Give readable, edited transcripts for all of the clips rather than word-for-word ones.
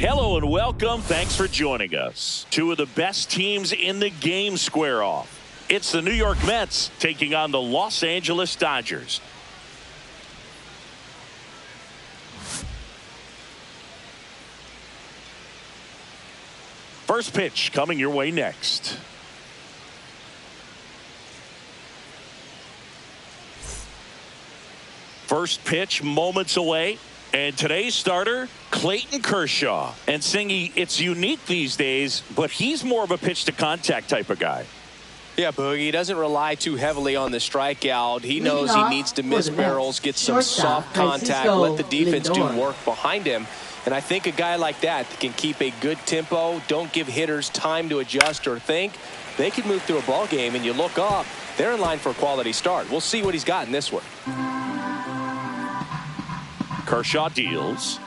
Hello and welcome. Thanks for joining us. Two of the best teams in the game square off. It's the New York Mets taking on the Los Angeles Dodgers. First pitch coming your way next. First pitch moments away. And today's starter, Clayton Kershaw. And Singy, it's unique these days, but he's more of a pitch to contact type of guy. Yeah, Boogie, he doesn't rely too heavily on the strikeout. He knows he needs to miss barrels, get some soft contact, let the defense do work behind him. And I think a guy like that can keep a good tempo, don't give hitters time to adjust or think. They can move through a ball game, and you look up, they're in line for a quality start. We'll see what he's got in this one. Kershaw deals.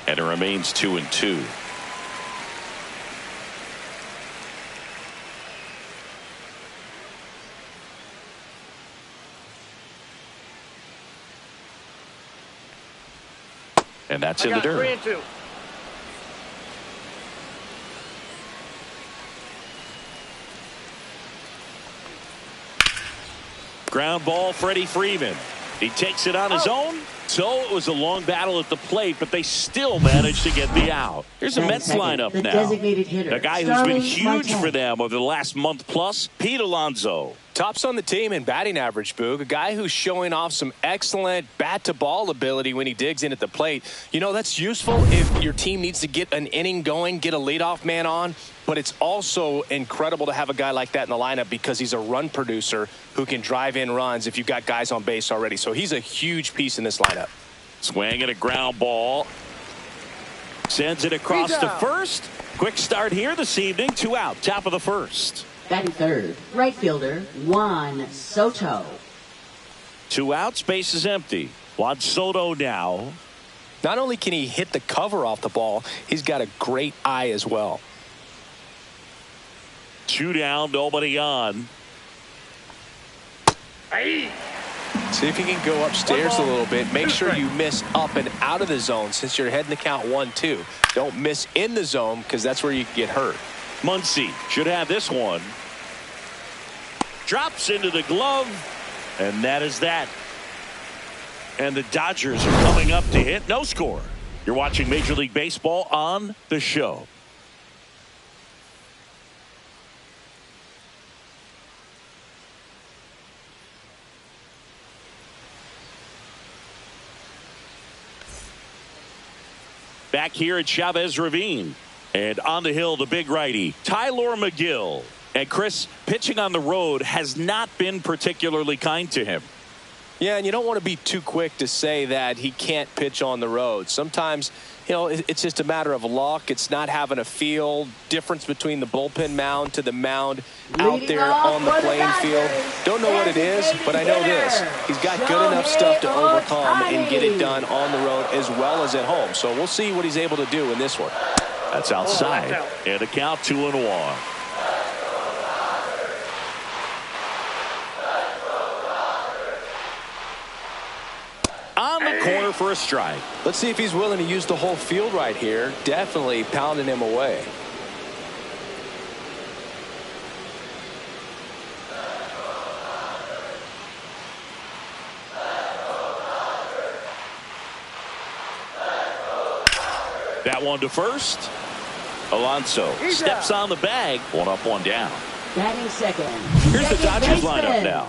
And it remains 2-2. And that's in the dirt. 3-2. Ground ball, Freddie Freeman. He takes it on his own. So it was a long battle at the plate, but they still managed to get the out. Here's a Mets lineup now. A guy who's been huge for them over the last month plus, Pete Alonso. Tops on the team in batting average, Boog. A guy who's showing off some excellent bat-to-ball ability when he digs in at the plate. You know, that's useful if your team needs to get an inning going, get a leadoff man on. But it's also incredible to have a guy like that in the lineup because he's a run producer who can drive in runs if you've got guys on base already. So he's a huge piece in this lineup. Swing and a ground ball. Sends it across to first. Quick start here this evening. 2 out. Top of the first. Batting third, right fielder, Juan Soto. 2 outs, base is empty. Juan Soto now. Not only can he hit the cover off the ball, he's got a great eye as well. 2 down, nobody on. See if you can go upstairs a little bit. Make sure you miss up and out of the zone since you're heading to count 1-2. Don't miss in the zone because that's where you can get hurt. Muncy should have this one. Drops into the glove, and that is that. And the Dodgers are coming up to hit. No score. You're watching Major League Baseball on the show. Back here at Chavez Ravine. And on the hill, the big righty, Tyler McGill. And Chris, pitching on the road has not been particularly kind to him. Yeah, and you don't want to be too quick to say that he can't pitch on the road. Sometimes, you know, it's just a matter of luck. It's not having a feel. Difference between the bullpen mound to the mound out there on the playing field. Don't know what it is, but I know this. He's got good enough stuff to overcome and get it done on the road as well as at home. So we'll see what he's able to do in this one. That's outside. And a count 2-1. On the corner for a strike. Let's see if he's willing to use the whole field right here. Definitely pounding him away. That one to first. Alonso steps on the bag. 1 up, 1 down. Batting second. Here's the Dodgers lineup now.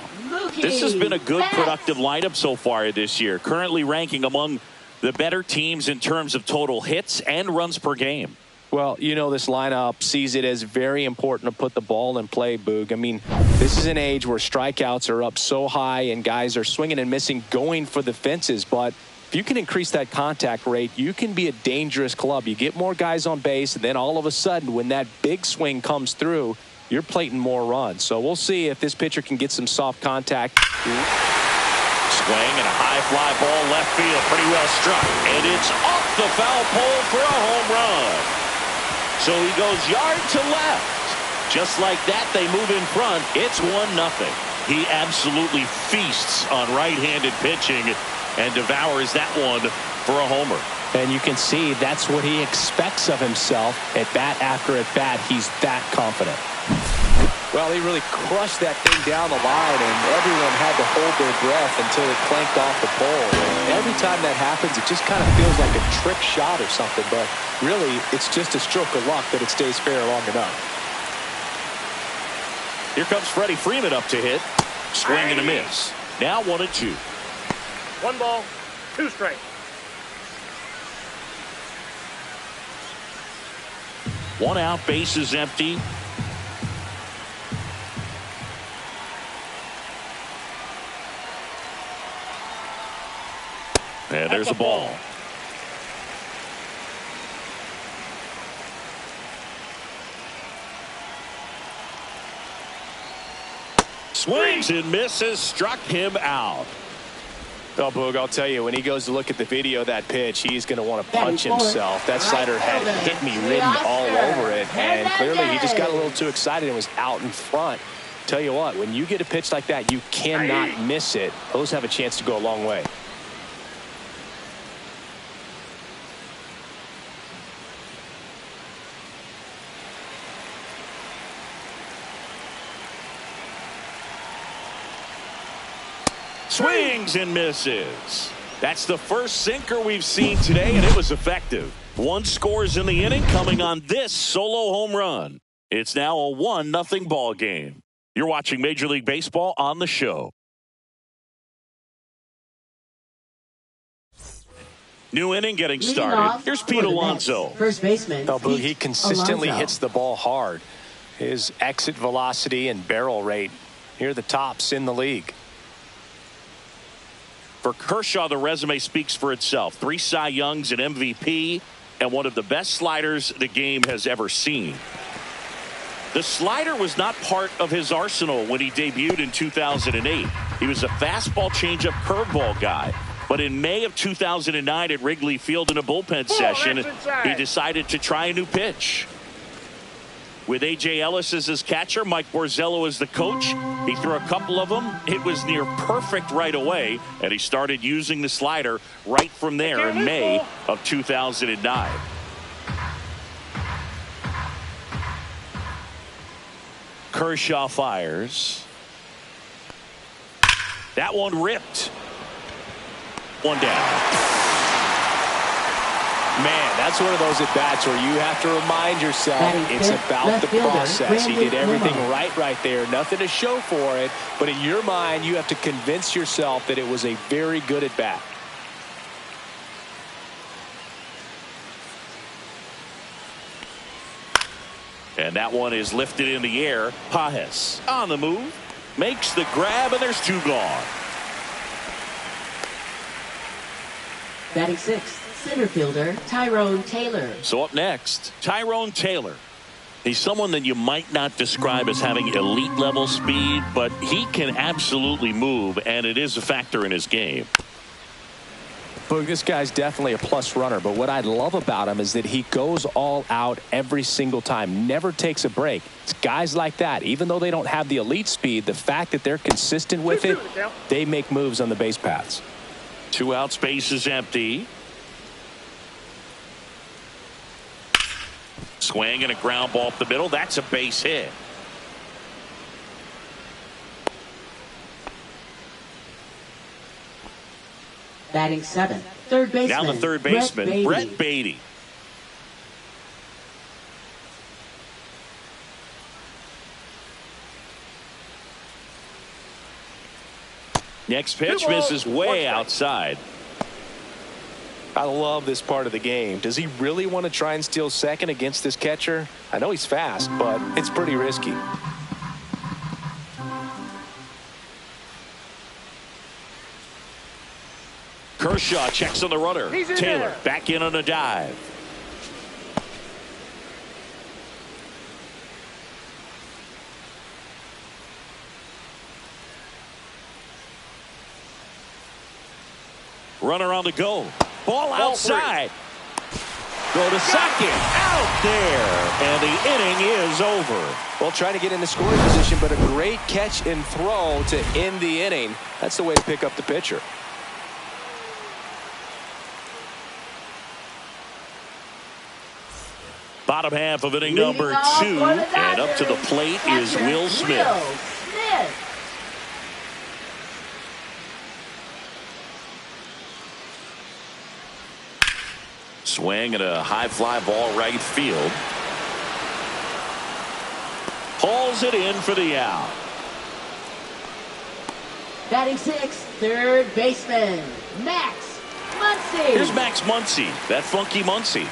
This has been a good productive lineup so far this year. Currently ranking among the better teams in terms of total hits and runs per game. Well, you know, this lineup sees it as very important to put the ball in play, Boog. I mean, this is an age where strikeouts are up so high and guys are swinging and missing, going for the fences. But if you can increase that contact rate, you can be a dangerous club. You get more guys on base, and then all of a sudden, when that big swing comes through, you're plating more runs. So we'll see if this pitcher can get some soft contact. Swing and a high fly ball left field. Pretty well struck. And it's off the foul pole for a home run. So he goes yard to left. Just like that, they move in front. It's 1-0. He absolutely feasts on right-handed pitching. and devours that one for a homer. And you can see that's what he expects of himself at bat after at bat. He's that confident. Well, he really crushed that thing down the line, and everyone had to hold their breath until it clanked off the pole. And every time that happens, it just kind of feels like a trick shot or something, but really, it's just a stroke of luck that it stays fair long enough. Here comes Freddie Freeman up to hit. Swing and a miss. Now 1-2. 1 ball, 2 strikes. One out, base is empty. And there's a ball. Swings and misses, struck him out. Oh, Boog, I'll tell you, when he goes to look at the video of that pitch, he's going to want to punch himself. That slider had hit me written all over it, and clearly he just got a little too excited and was out in front. Tell you what, when you get a pitch like that, you cannot miss it. Those have a chance to go a long way. Swings and misses. That's the first sinker we've seen today, and it was effective. 1 scores in the inning coming on this solo home run. It's now a 1-0 ball game. You're watching Major League Baseball on the show. New inning getting started. Here's Pete Alonso. First baseman. He consistently hits the ball hard. His exit velocity and barrel rate, here are the tops in the league. For Kershaw, the resume speaks for itself. 3 Cy Youngs, an MVP, and one of the best sliders the game has ever seen. The slider was not part of his arsenal when he debuted in 2008. He was a fastball, changeup, curveball guy. But in May of 2009 at Wrigley Field in a bullpen session, he decided to try a new pitch. With A.J. Ellis as his catcher, Mike Borzello as the coach, he threw a couple of them. It was near perfect right away, and he started using the slider right from there in May of 2009. Kershaw fires. That one ripped. 1 down. Man, that's one of those at-bats where you have to remind yourself it's about the process. He did everything right there. Nothing to show for it. But in your mind, you have to convince yourself that it was a very good at-bat. And that one is lifted in the air. Pages on the move. Makes the grab, and there's 2 gone. Batting 6th. Center fielder Tyrone Taylor. So up next, Tyrone Taylor. He's someone that you might not describe as having elite level speed, but he can absolutely move, and it is a factor in his game. Boog, this guy's definitely a plus runner, but what I love about him is that he goes all out every single time, never takes a break. It's guys like that, even though they don't have the elite speed, the fact that they're consistent with it, they make moves on the base paths. 2 outs, base is empty. Swing and a ground ball up the middle. That's a base hit. Batting 7th. Third baseman. Now the third baseman, Brett Beatty. Next pitch misses way outside. I love this part of the game. Does he really want to try and steal second against this catcher? I know he's fast, but it's pretty risky. Kershaw checks on the runner. Taylor back in on a dive. Runner on the go. Ball outside. Go to second. Out there. And the inning is over. Well, trying to get in the scoring position, but a great catch and throw to end the inning. That's the way to pick up the pitcher. Bottom half of inning number 2, and up to the plate is Will Smith. Swing and a high fly ball right field. Hauls it in for the out. Batting 6th, third baseman, Max Muncy. Here's Max Muncy, that funky Muncy.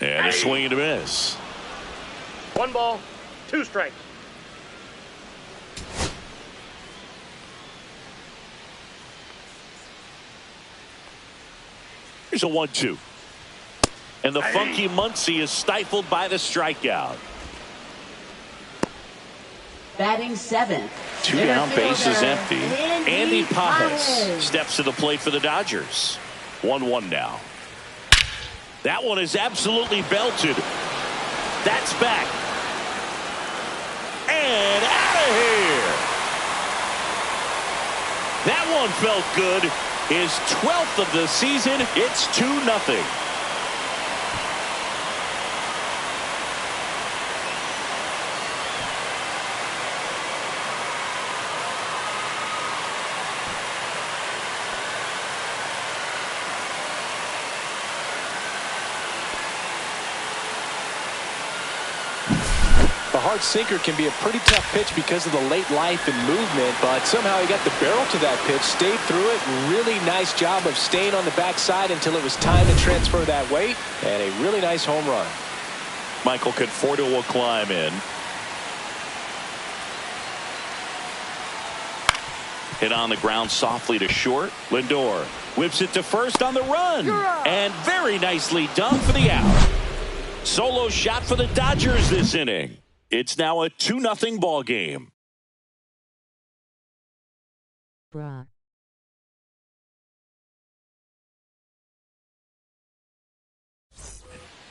And a swing and a miss. 1 ball, 2 strikes. Here's a 1-2. And the funky Muncy is stifled by the strikeout. Batting 7th. 2 down, bases empty. Andy Pajes steps to the plate for the Dodgers. 1-1 now. That one is absolutely belted. That's back. And out of here. That one felt good. His 12th of the season. It's 2-0. The hard sinker can be a pretty tough pitch because of the late life and movement, but somehow he got the barrel to that pitch, stayed through it. Really nice job of staying on the backside until it was time to transfer that weight, and a really nice home run. Michael Conforto will climb in. Hit on the ground softly to short. Lindor whips it to first on the run. And very nicely done for the out. Solo shot for the Dodgers this inning. It's now a 2-0 ball game. Bruh.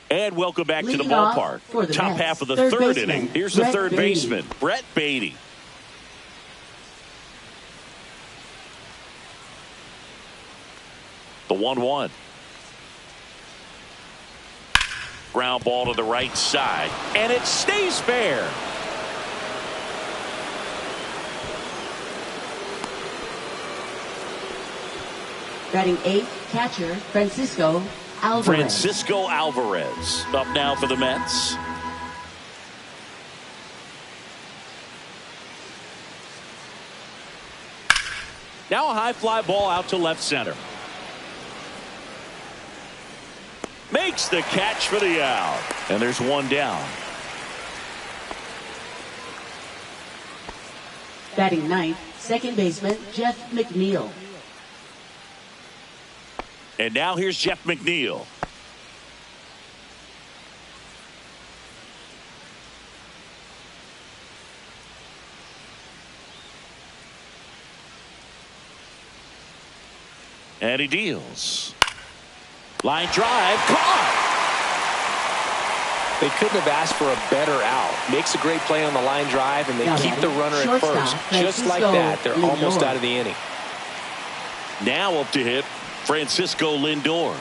And welcome back to the Leading off ballpark. for the Top Mets, half of the third third baseman, inning. Here's the Brett third Beatty. baseman, Brett Beatty. The 1-1. Ground ball to the right side, and it stays fair. Batting 8th, catcher Francisco Alvarez. Francisco Alvarez up now for the Mets. Now a high fly ball out to left center. Makes the catch for the out. And there's one down. Batting 9th, second baseman Jeff McNeil. And now here's Jeff McNeil. And he deals. Line drive, caught. They couldn't have asked for a better out. Makes a great play on the line drive, and they keep the runner at first. Just like that, they're almost out of the inning. Now up to hit Francisco Lindor.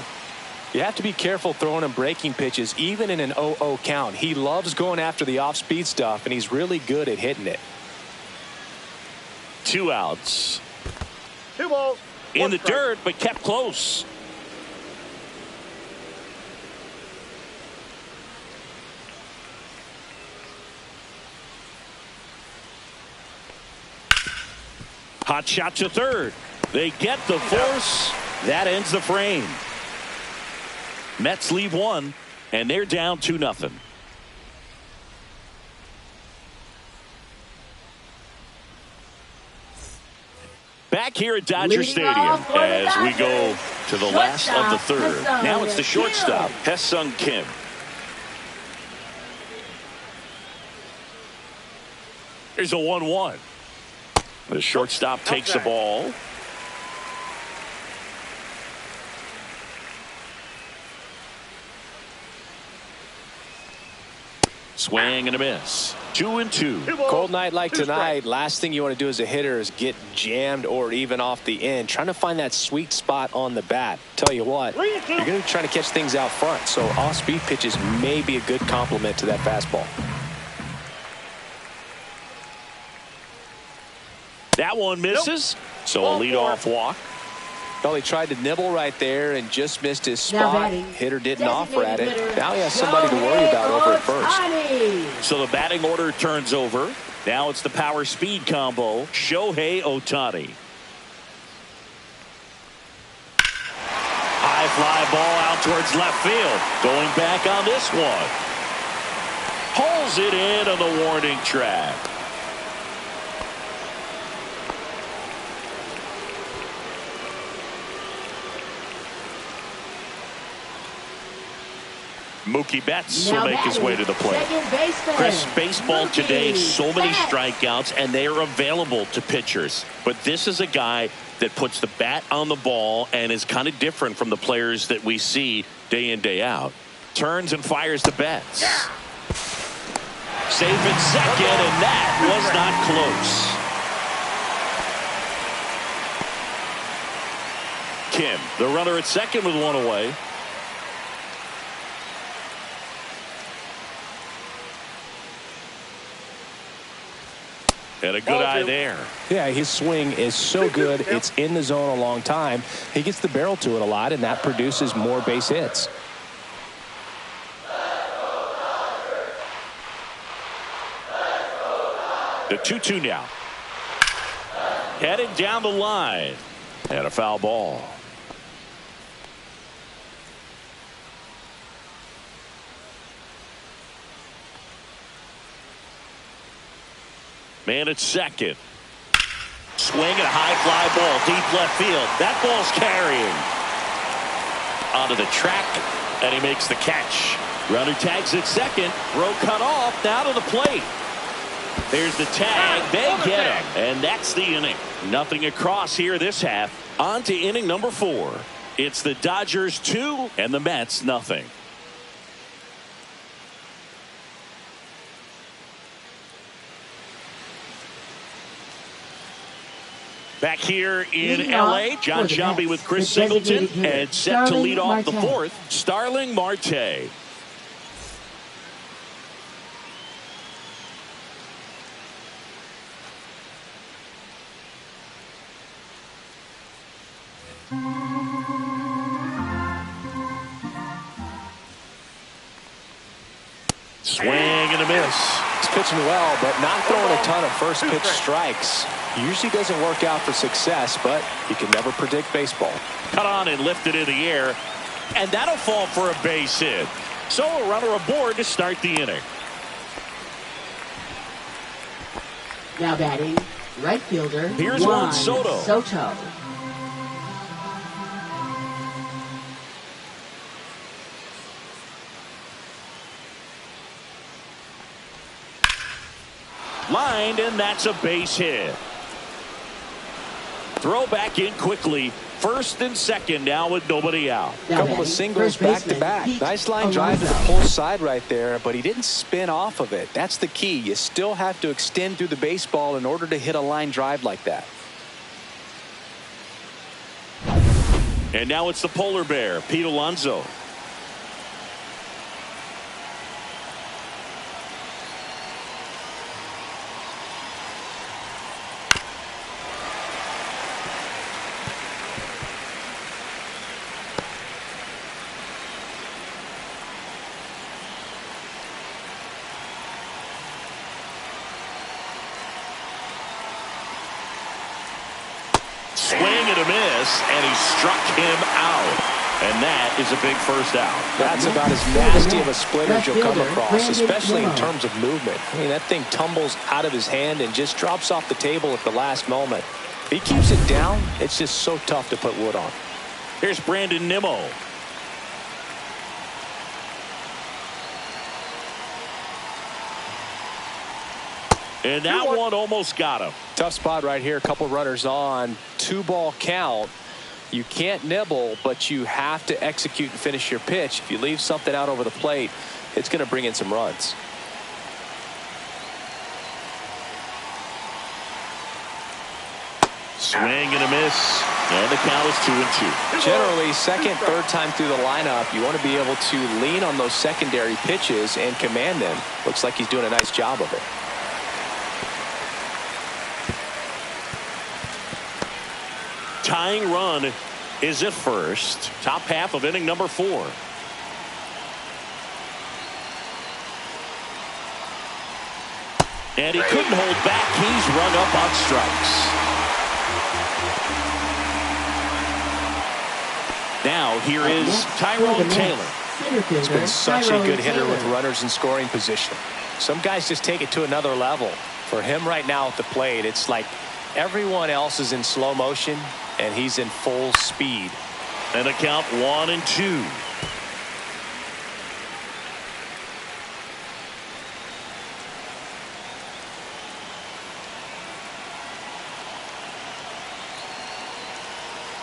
You have to be careful throwing him breaking pitches, even in an 0-0 count. He loves going after the off-speed stuff, and he's really good at hitting it. 2 outs. 2 balls. In the dirt, but kept close. Hot shot to third. They get the force. That ends the frame. Mets leave 1, and they're down 2-0. Back here at Dodger Stadium as we go to the last of the third. Now it's the shortstop, Hesung Kim. Here's a 1-1. The shortstop takes the ball. Swing and a miss. 2-2. Cold night like Two tonight, strikes. last thing you want to do as a hitter is get jammed or even off the end. Trying to find that sweet spot on the bat. Tell you what, you're going to be trying to catch things out front, so off-speed pitches may be a good complement to that fastball. That one misses. So a leadoff walk. Well, he tried to nibble right there and just missed his Now spot. batting, Hitter didn't offer at it. designated hitter, Now he has somebody to worry about over at first. Ohtani. So the batting order turns over. Now it's the power speed combo. Shohei Ohtani. High fly ball out towards left field. Going back on this one. Pulls it in on the warning track. Mookie Betts will make his way to the plate. Chris, baseball today, so many strikeouts, and they are available to pitchers. But this is a guy that puts the bat on the ball and is kind of different from the players that we see day in, day out. Turns and fires to Betts. Safe at second, and that was not close. Kim, the runner at second with one away. And a good eye there. Yeah, his swing is so good. It's in the zone a long time. He gets the barrel to it a lot, and that produces more base hits. The 2-2 now. Headed down the line. And a foul ball. Man at second. Swing and a high fly ball deep left field. That ball's carrying. Onto the track, and he makes the catch. Runner tags at second. Throw cut off. Now to the plate. There's the tag. They get him. And that's the inning. Nothing across here this half. On to inning number 4. It's the Dodgers 2 and the Mets nothing. Back here in L.A., John Shelby with Chris Singleton, and set to lead off the 4th, Starling Marte. Swing and a miss. He's pitching well, but not throwing a ton of first pitch strikes. Usually doesn't work out for success, but you can never predict baseball. Cut on and lifted in the air, and that'll fall for a base hit. So a runner aboard to start the inning. Now batting, right fielder. Here's Juan Soto. Lined, and that's a base hit. Throw back in quickly. First and second now with nobody out. A couple of singles back to back. Nice line drive to the pull side right there, but he didn't spin off of it. That's the key. You still have to extend through the baseball in order to hit a line drive like that. And now it's the polar bear, Pete Alonso. Swing and a miss, and he struck him out. And that is a big first out. That's about as nasty of a splitter as you'll come across, especially in terms of movement. I mean, that thing tumbles out of his hand and just drops off the table at the last moment. If he keeps it down, it's just so tough to put wood on. Here's Brandon Nimmo. And that one almost got him. Tough spot right here. A couple runners on. 2-ball count. You can't nibble, but you have to execute and finish your pitch. If you leave something out over the plate, it's going to bring in some runs. Swing and a miss. And the count is 2-2. Generally, second, third time through the lineup, you want to be able to lean on those secondary pitches and command them. Looks like he's doing a nice job of it. Tying run is at first. Top half of inning number 4. And he couldn't hold back. He's rung up on strikes. Now here is Tyrone Taylor. He's been such a good hitter with runners in scoring position. Some guys just take it to another level. For him right now at the plate, it's like everyone else is in slow motion and he's in full speed. And a count 1-2.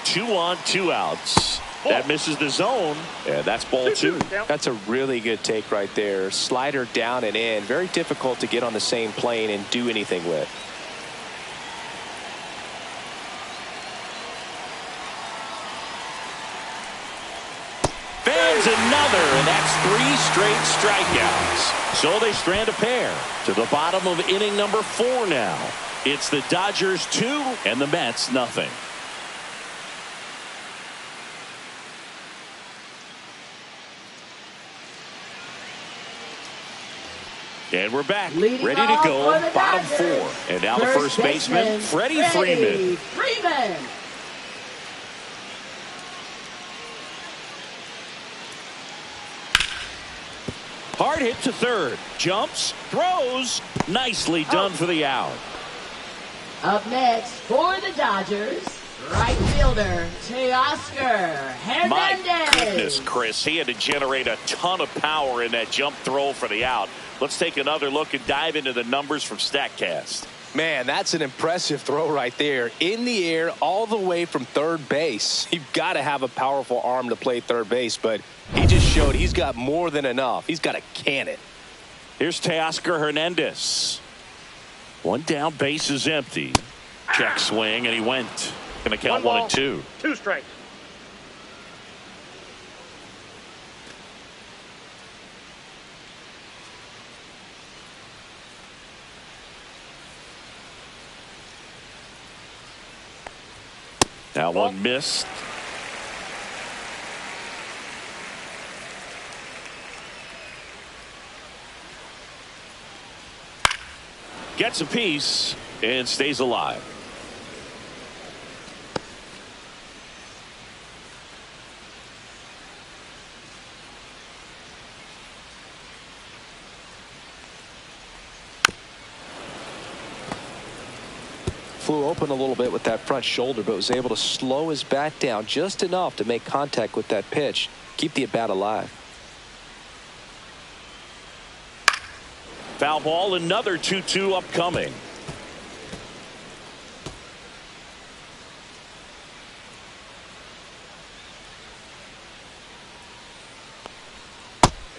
Two on, 2 outs. That misses the zone, and that's ball 2. That's a really good take right there. Slider down and in. Very difficult to get on the same plane and do anything with. Fans another, and that's 3 straight strikeouts. So they strand a pair to the bottom of inning number 4 now. It's the Dodgers 2 and the Mets nothing. And we're back, ready to go, bottom 4. And now the first baseman, Freddie Freeman. Hard hit to third. Jumps, throws. Nicely done for the out. Up next for the Dodgers, right fielder, Teoscar Hernandez. My goodness, Chris. He had to generate a ton of power in that jump throw for the out. Let's take another look and dive into the numbers from StatCast. Man, that's an impressive throw right there. In the air all the way from third base. You've got to have a powerful arm to play third base, but he just showed he's got more than enough. He's got to can it. Here's Teoscar Hernandez. One down, base is empty. Check swing, and he went. Going to count 1-2. 2 strikes. Now one missed. Gets a piece and stays alive. Flew open a little bit with that front shoulder, but was able to slow his bat down just enough to make contact with that pitch, keep the at bat alive. Foul ball, another 2-2 upcoming.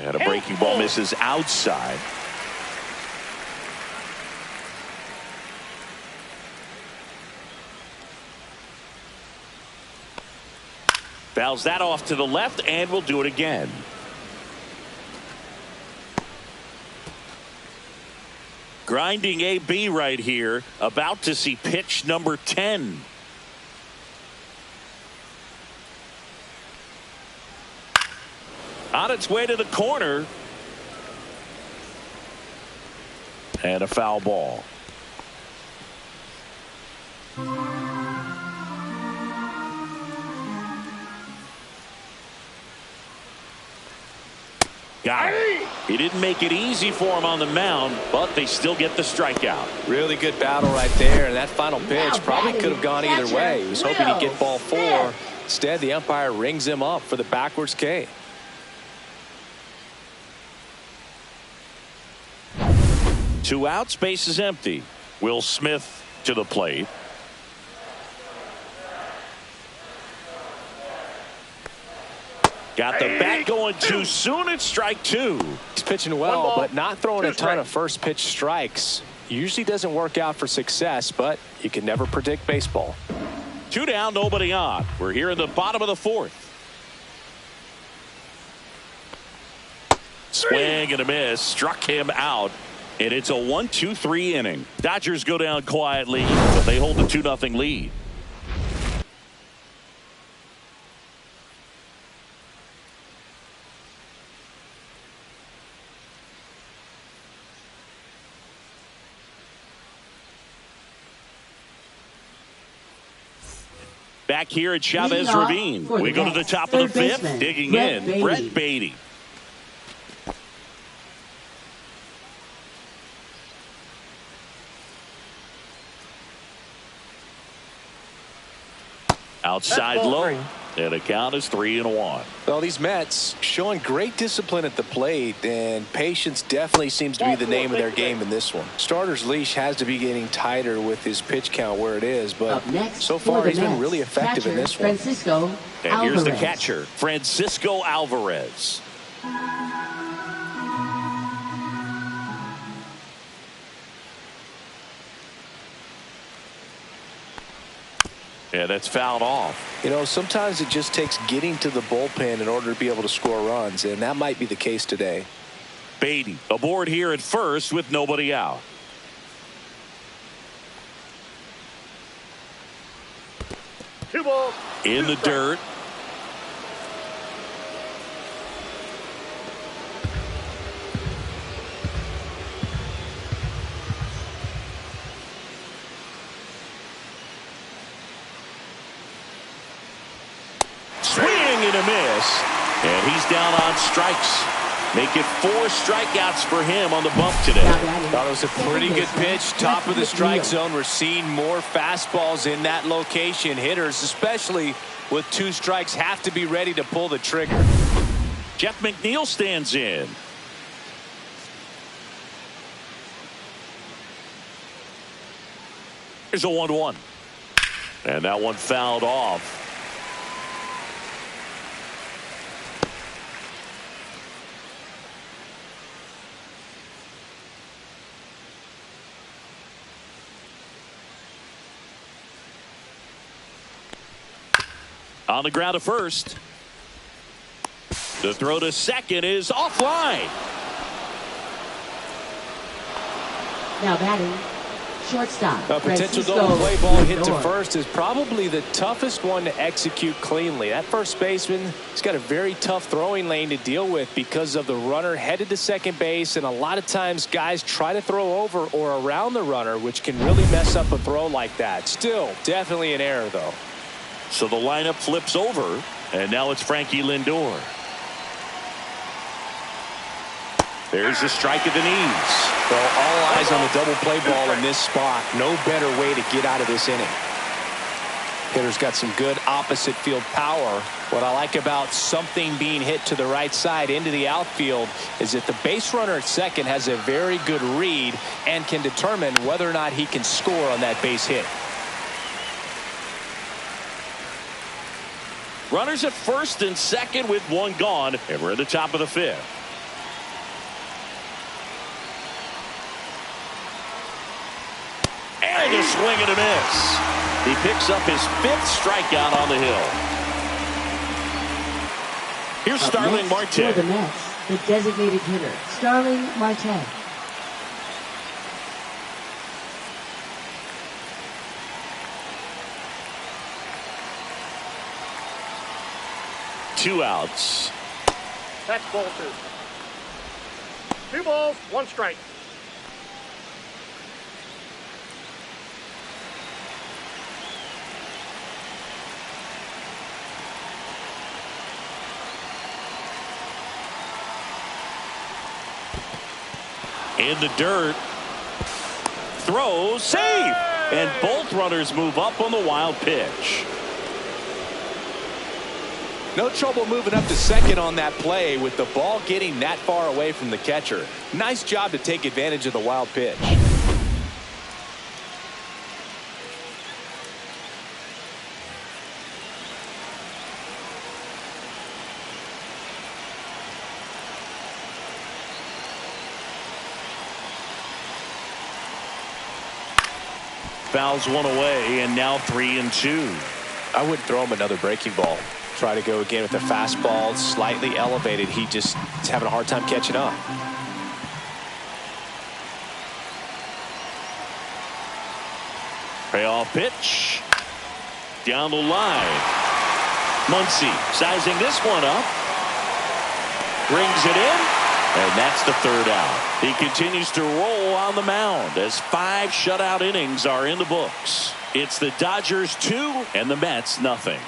And a breaking ball misses outside. Fouls that off to the left, and we'll do it again. Grinding AB right here, about to see pitch number 10. On its way to the corner. And a foul ball. Got it. He didn't make it easy for him on the mound, but they still get the strikeout. Really good battle right there, and that final pitch probably could have gone either way. He was hoping he'd get ball 4. Instead, the umpire rings him up for the backwards K. Two outs, base is empty. Will Smith to the plate. Got the bat going too soon. It's strike 2. He's pitching well, but not throwing a ton of first pitch strikes. Usually doesn't work out for success, but you can never predict baseball. Two down, nobody on. We're here in the bottom of the fourth. Swing and a miss. Struck him out. And it's a 1-2-3 inning. Dodgers go down quietly, but they hold a 2-0 lead. Back here at Chavez Ravine, we go to the top of the fifth. Digging in, Brett Beatty. Outside low, and the count is 3-1. Well, these Mets showing great discipline at the plate, and patience definitely seems to be the name of their game in this one. Starter's leash has to be getting tighter with his pitch count where it is, but so far he's been really effective in this one. And here's the catcher, Francisco Alvarez. Yeah, that's fouled off. You know, sometimes it just takes getting to the bullpen in order to be able to score runs, and that might be the case today. Beatty aboard here at first with nobody out. Two balls. In the dirt. A miss, and he's down on strikes. Make it 4 strikeouts for him on the bump today. Thought it was a pretty good pitch. Top of the strike zone. We're seeing more fastballs in that location. Hitters, especially with 2 strikes, have to be ready to pull the trigger. Jeff McNeil stands in. Here's a 1-1, and that one fouled off. On the ground to first. The throw to second is offline. Now batting, shortstop. A potential double play ball hit to first is probably the toughest one to execute cleanly. That first baseman has got a very tough throwing lane to deal with because of the runner headed to second base, and a lot of times guys try to throw over or around the runner, which can really mess up a throw like that. Still, definitely an error, though. So the lineup flips over, and now it's Frankie Lindor. There's a strike at the knees. Well, all eyes on the double play ball in this spot. No better way to get out of this inning. Hitter's got some good opposite field power. What I like about something being hit to the right side into the outfield is that the base runner at second has a very good read and can determine whether or not he can score on that base hit. Runners at first and second with 1 gone, and we're at the top of the fifth. And a swing and a miss. He picks up his 5th strikeout on the hill. Here's Starling Marte. For the Mets, the designated hitter, Starling Marte. Two outs. That's ball 2. 2 balls, 1 strike. In the dirt. Throw, save. And both runners move up on the wild pitch. No trouble moving up to second on that play with the ball getting that far away from the catcher. Nice job to take advantage of the wild pitch. Fouls one away, and now 3-2. I wouldn't throw him another breaking ball. Try to go again with the fastball, slightly elevated. He just is having a hard time catching up. Payoff pitch. Down the line. Muncy sizing this one up. Brings it in. And that's the third out. He continues to roll on the mound as 5 shutout innings are in the books. It's the Dodgers 2 and the Mets nothing.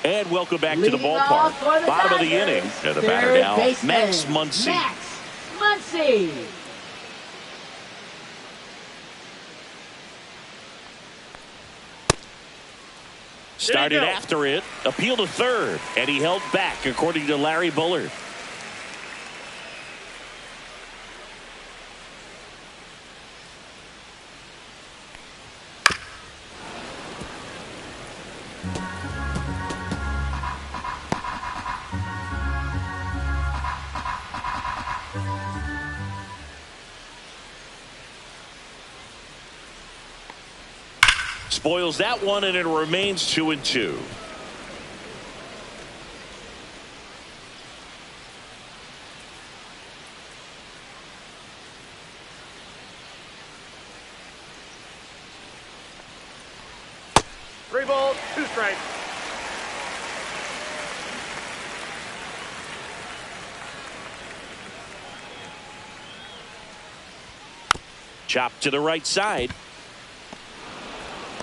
And welcome back to the ballpark. Bottom of the inning. And the batter now, Max Muncy. Max Muncy. Started after it, appealed to third, and he held back, according to Larry Bullard. Spoils that one, and it remains 2-2. Three balls, 2 strikes. Chopped to the right side.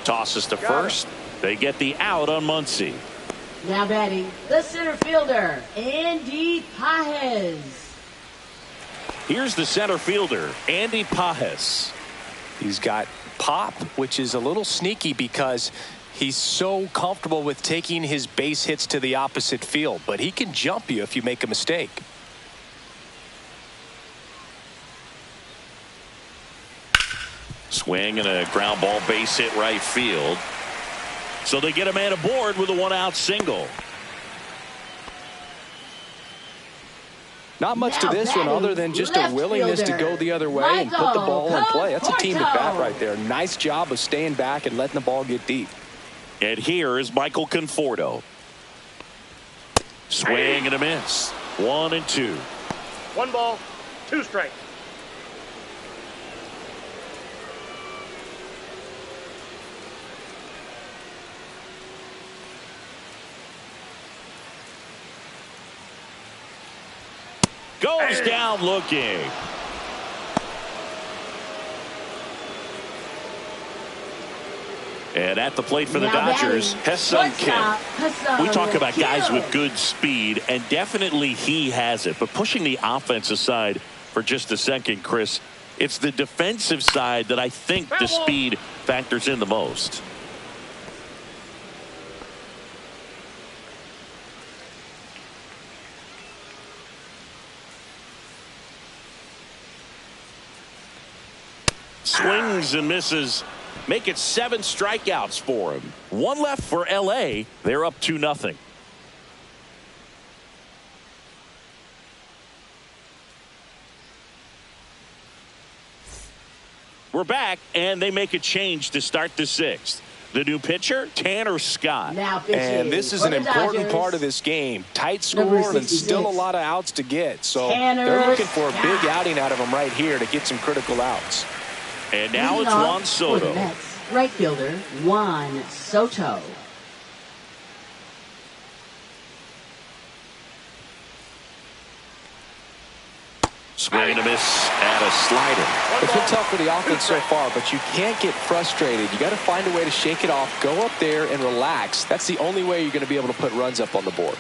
Tosses to first. They get the out on Muncy. Now batting, the center fielder, Andy Pages. Here's the center fielder, Andy Pages. He's got pop, which is a little sneaky because he's so comfortable with taking his base hits to the opposite field, but he can jump you if you make a mistake. Swing and a ground ball base hit right field. So they get a man aboard with a 1-out single. Not much to this one other than just a willingness to go the other way and put the ball in play. That's a team at bat right there. Nice job of staying back and letting the ball get deep. And here is Michael Conforto. Swing and a miss. 1-2. 1 ball, 2 strikes. Goes down looking. And at the plate for the Dodgers, Ha-Seong Kim. We talk about guys with good speed, and definitely he has it. But pushing the offensive side for just a second, Chris, it's the defensive side that I think the speed factors in the most. Swings and misses. Make it 7 strikeouts for him. 1 left for LA. They're up 2-0. We're back, and they make a change to start the 6th. The new pitcher, Tanner Scott. And this is an important part of this game. Tight score and still a lot of outs to get. So they're looking for a big outing out of him right here to get some critical outs. And now it's Juan Soto. Right fielder, Juan Soto. Swing and a miss and a slider. It's been tough for the offense so far, but you can't get frustrated. You got to find a way to shake it off, go up there and relax. That's the only way you're going to be able to put runs up on the board.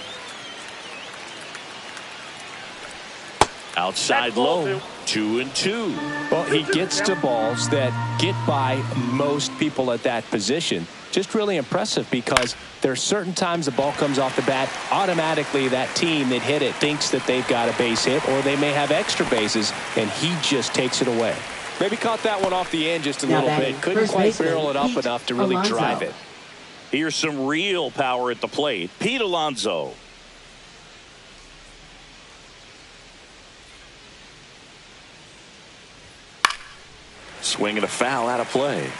Outside low, 2-2. Well, he gets to balls that get by most people at that position. Just really impressive because there are certain times the ball comes off the bat, automatically that team that hit it thinks that they've got a base hit or they may have extra bases, and he just takes it away. Maybe caught that one off the end just a little bit. Couldn't quite barrel it up enough to really drive it. Here's some real power at the plate. Pete Alonso. Swing and a foul out of play.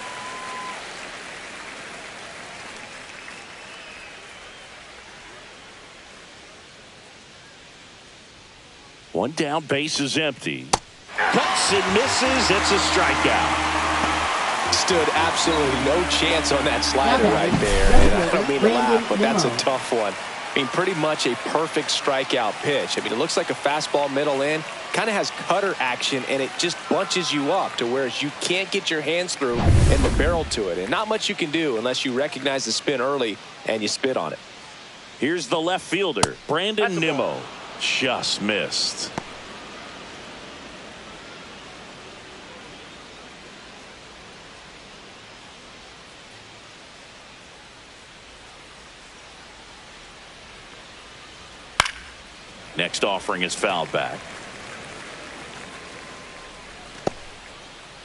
One down, base is empty. Cuts and misses. It's a strikeout. Stood absolutely no chance on that slider right there. And I don't mean to laugh, but that's a tough one. I mean, pretty much a perfect strikeout pitch. I mean, it looks like a fastball middle in. Kind of has cutter action, and it just bunches you up to where you can't get your hands through and the barrel to it. And not much you can do unless you recognize the spin early and you spit on it. Here's the left fielder, Brandon Nimmo. Just missed. Next offering is fouled back.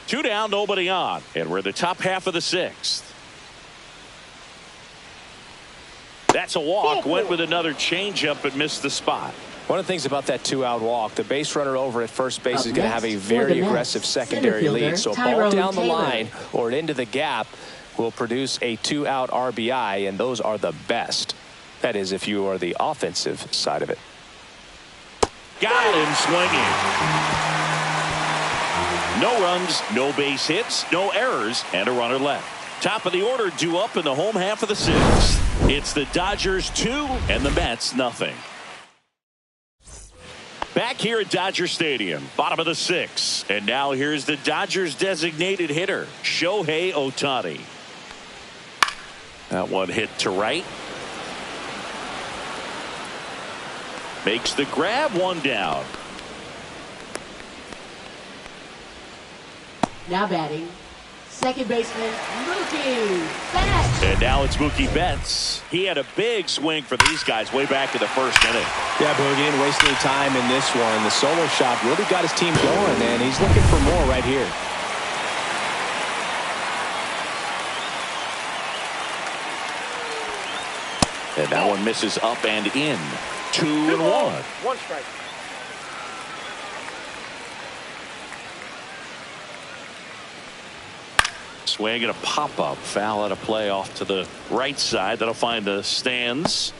2 down, nobody on, and we're in the top half of the 6th. That's a walk. Went with another changeup but missed the spot. One of the things about that 2-out walk, the base runner over at first base is going to have a very aggressive secondary lead. So a ball down the line or into the gap will produce a 2-out RBI, and those are the best. That is, if you are the offensive side of it. Got him swinging. No runs, no base hits, no errors, and a runner left. Top of the order due up in the home half of the 6th. It's the Dodgers 2 and the Mets nothing. Back here at Dodger Stadium, bottom of the 6th. And now here's the Dodgers designated hitter, Shohei Ohtani. That one hit to right. Makes the grab, 1 down. Now batting, second baseman Mookie Betts. And now it's Mookie Betts. He had a big swing for these guys way back in the 1st inning. Yeah, Boogie didn't waste any time in this one. The solo shot really got his team going, and he's looking for more right here. And that one misses up and in. 2-1. 1 strike. Swing and a pop-up. Foul out of play off to the right side. That'll find the stands.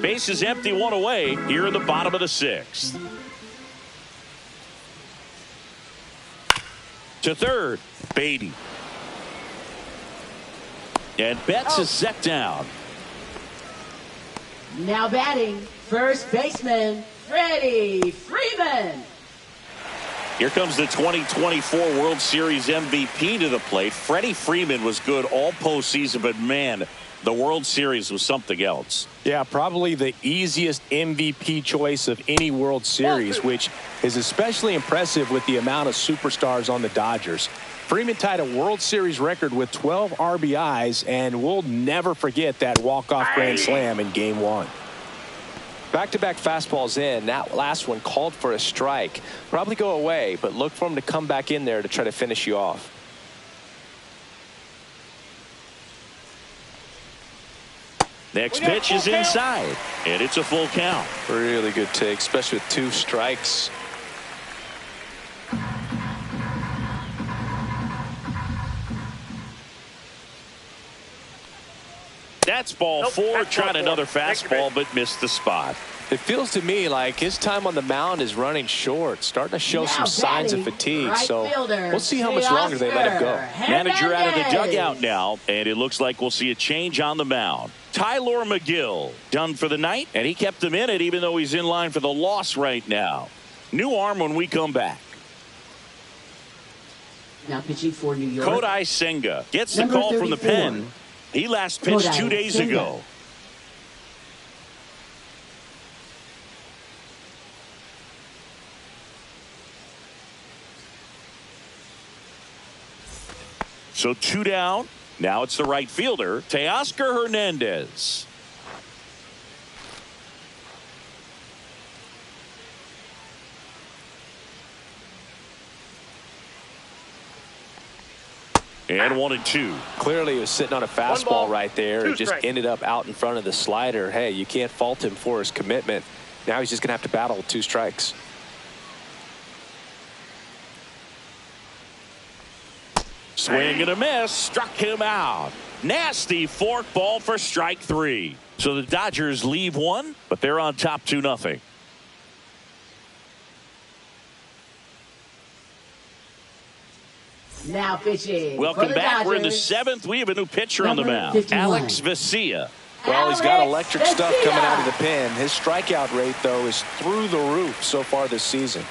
Base is empty, 1 away here in the bottom of the 6th. To third, Beatty. And Betts is set down. Now batting, first baseman Freddie Freeman. Here comes the 2024 World Series MVP to the plate. Freddie Freeman was good all postseason, but man, the World Series was something else. Yeah, probably the easiest MVP choice of any World Series, which is especially impressive with the amount of superstars on the Dodgers. Freeman tied a World Series record with 12 RBIs, and we'll never forget that walk-off grand slam in Game 1. Back-to-back fastballs in. That last one called for a strike. Probably go away, but look for him to come back in there to try to finish you off. Next pitch is inside, and it's a full count. Really good take, especially with 2 strikes. That's ball 4. Tried another fastball, but missed the spot. It feels to me like his time on the mound is running short, starting to show some signs of fatigue. So we'll see how much longer they let him go. Manager out of the dugout now, and it looks like we'll see a change on the mound. Tyler McGill done for the night, and he kept him in it even though he's in line for the loss right now. New arm when we come back. Now pitching for New York, Kodai Senga gets the call from the pen. He last pitched 2 days ago. So 2 down. Now it's the right fielder, Teoscar Hernandez. And 1-2. Clearly, he was sitting on a fastball ball, right there. two It just strikes. ended up out in front of the slider. Hey, you can't fault him for his commitment. Now he's just going to have to battle with 2 strikes. Swing and a miss. Struck him out. Nasty fork ball for strike 3. So the Dodgers leave 1, but they're on top 2-0. Now pitching. Welcome for the back. Dodgers. We're in the 7th. We have a new pitcher on the Number mound. 51. Alex Vesia. Well, he's got electric Alex stuff coming out of the Vesia. pen. His strikeout rate, though, is through the roof so far this season.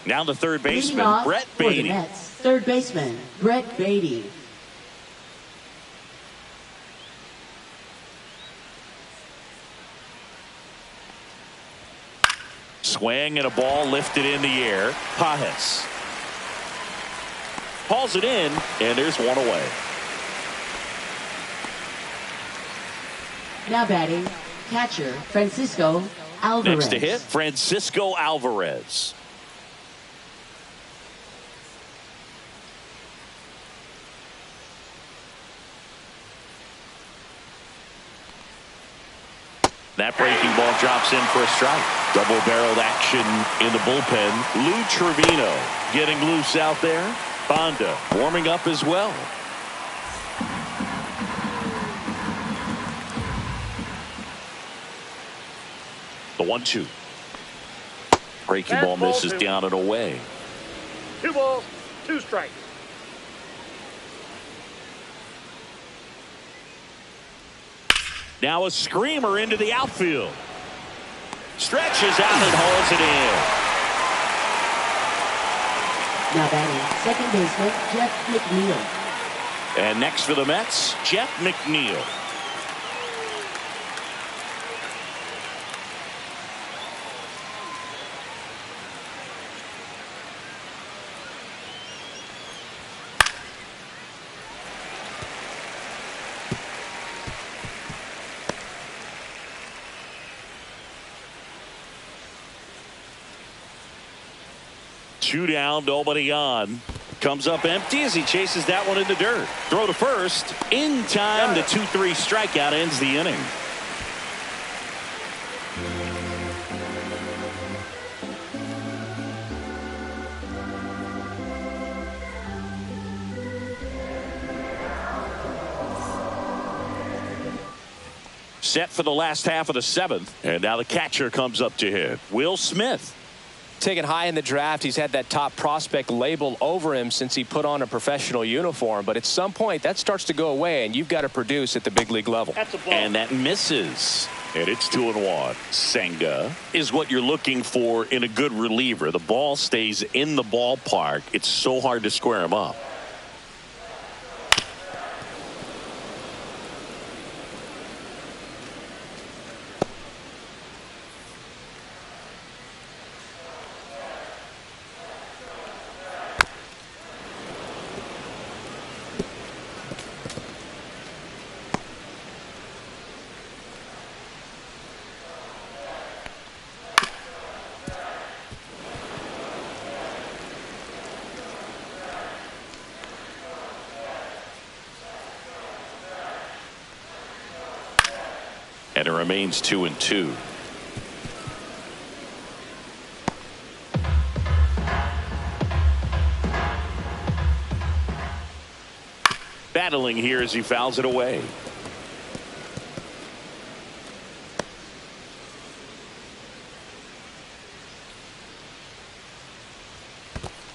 Now the third Leading baseman, off Brett for the Beatty. Mets, third baseman, Brett Beatty. Swing and a ball lifted in the air. Pajes hauls it in, and there's 1 away. Now batting, catcher, Francisco Alvarez. Next to hit, Francisco Alvarez. That breaking ball drops in for a strike. Double-barreled action in the bullpen. Lou Trevino getting loose out there. Bonda warming up as well. The 1-2. Breaking ball Fastball misses 2. down and away. 2 balls, 2 strikes. Now a screamer into the outfield. Stretches out and hauls it in. Now batting, second baseman, Jeff McNeil. And next for the Mets, Jeff McNeil. Two down, nobody on. Comes up empty as he chases that one in the dirt. Throw to first. In time, the 2-3 strikeout ends the inning. Set for the last half of the 7th. And now the catcher comes up to hit. Will Smith. Taken high in the draft, he's had that top prospect label over him since he put on a professional uniform. But at some point, that starts to go away, and you've got to produce at the big league level. That's a ball. And that misses. And it's 2-1. Senga is what you're looking for in a good reliever. The ball stays in the ballpark. It's so hard to square him up. And it remains 2-2. Battling here as he fouls it away.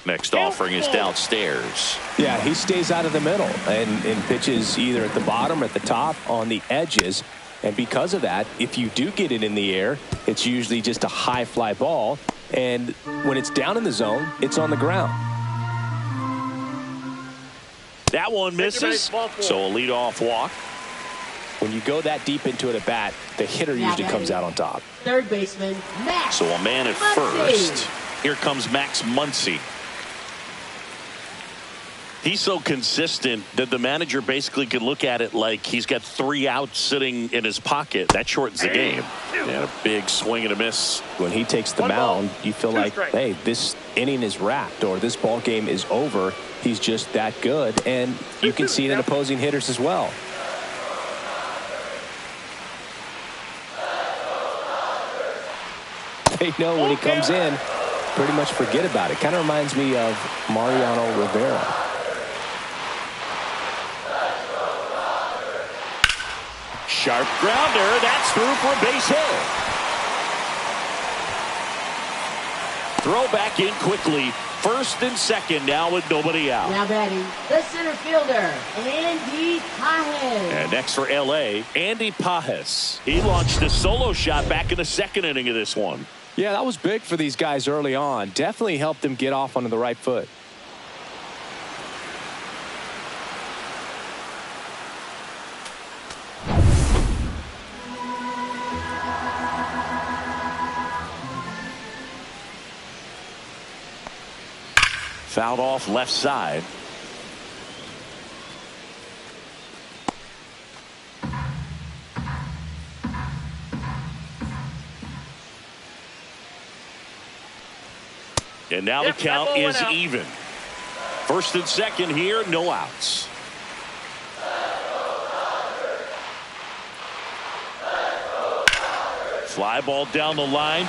Next offering is downstairs. Yeah, he stays out of the middle and pitches either at the bottom or at the top on the edges. And because of that, if you do get it in the air, it's usually just a high fly ball. And when it's down in the zone, it's on the ground. That one misses. So a leadoff walk. When you go that deep into it at bat, the hitter usually comes out on top. Third baseman, Max. So a man at Muncy. first. Here comes Max Muncy. He's so consistent that the manager basically could look at it like he's got 3 outs sitting in his pocket. That shortens the game. And a big swing and a miss. When he takes the mound, you feel like, hey, this inning is wrapped or this ball game is over. He's just that good, and you can see it in opposing hitters as well. They know when he comes in, pretty much forget about it. Kind of reminds me of Mariano Rivera. Sharp grounder. That's through for a base hit. Throw back in quickly. First and second now with nobody out. Now batting, the center fielder, Andy Pajes. And next for L.A., Andy Pajes. He launched a solo shot back in the second inning of this one. Yeah, that was big for these guys early on. Definitely helped them get off onto the right foot. Fouled off left side. And now the count is even. First and second here, no outs. Fly ball down the line.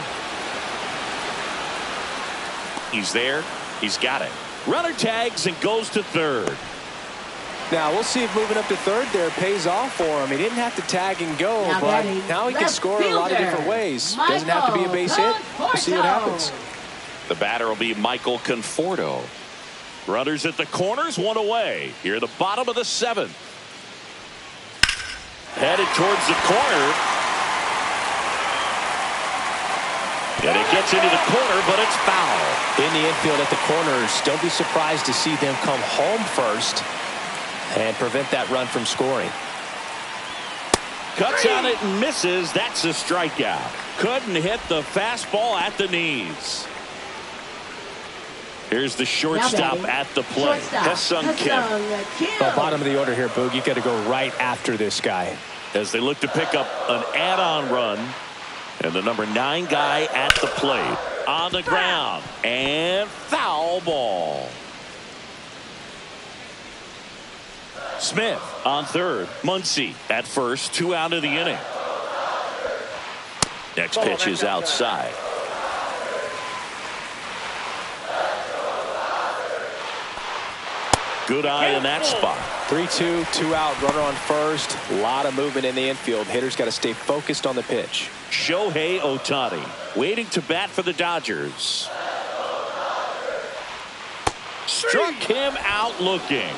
He's there. He's got it. Runner tags and goes to third. Now we'll see if moving up to third there pays off for him. He didn't have to tag and go, but now he can score a lot of different ways. Doesn't have to be a base hit. We'll see what happens. The batter will be Michael Conforto. Runners at the corners, one away. Here at the bottom of the seventh. Headed towards the corner. And it gets into the corner, but it's foul. In the infield at the corners, don't be surprised to see them come home first and prevent that run from scoring. Cuts on it and misses. That's a strikeout. Couldn't hit the fastball at the knees. Here's the shortstop at the plate. Ha-Seong Kim. Well, bottom of the order here, Boog. You got to go right after this guy. As they look to pick up an add-on run. And the number 9 guy at the plate. On the ground. And foul ball. Smith on third. Muncy at first. 2 out of the inning. Next pitch is outside. Good eye in that spot. 3-2, 2 out, runner on first. A lot of movement in the infield. Hitters got to stay focused on the pitch. Shohei Ohtani waiting to bat for the Dodgers. Struck him out looking.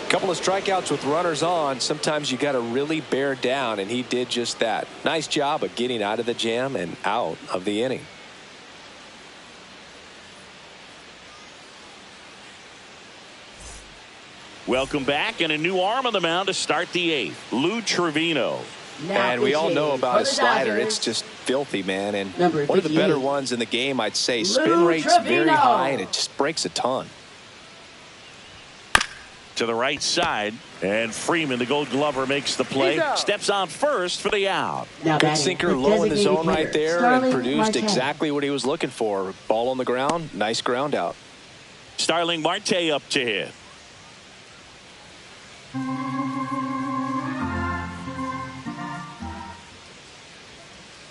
Couple of strikeouts with runners on. Sometimes you got to really bear down, and he did just that. Nice job of getting out of the jam and out of the inning. Welcome back, and a new arm on the mound to start the 8th. Lou Trevino. And we all know about his slider. It's just filthy, man. And one of the better ones in the game, I'd say. Spin rate's very high, and it just breaks a ton. To the right side, and Freeman, the Gold Glover, makes the play. Steps on first for the out. Good sinker low in the zone right there, and produced exactly what he was looking for. Ball on the ground, nice ground out. Starling Marte up to hit.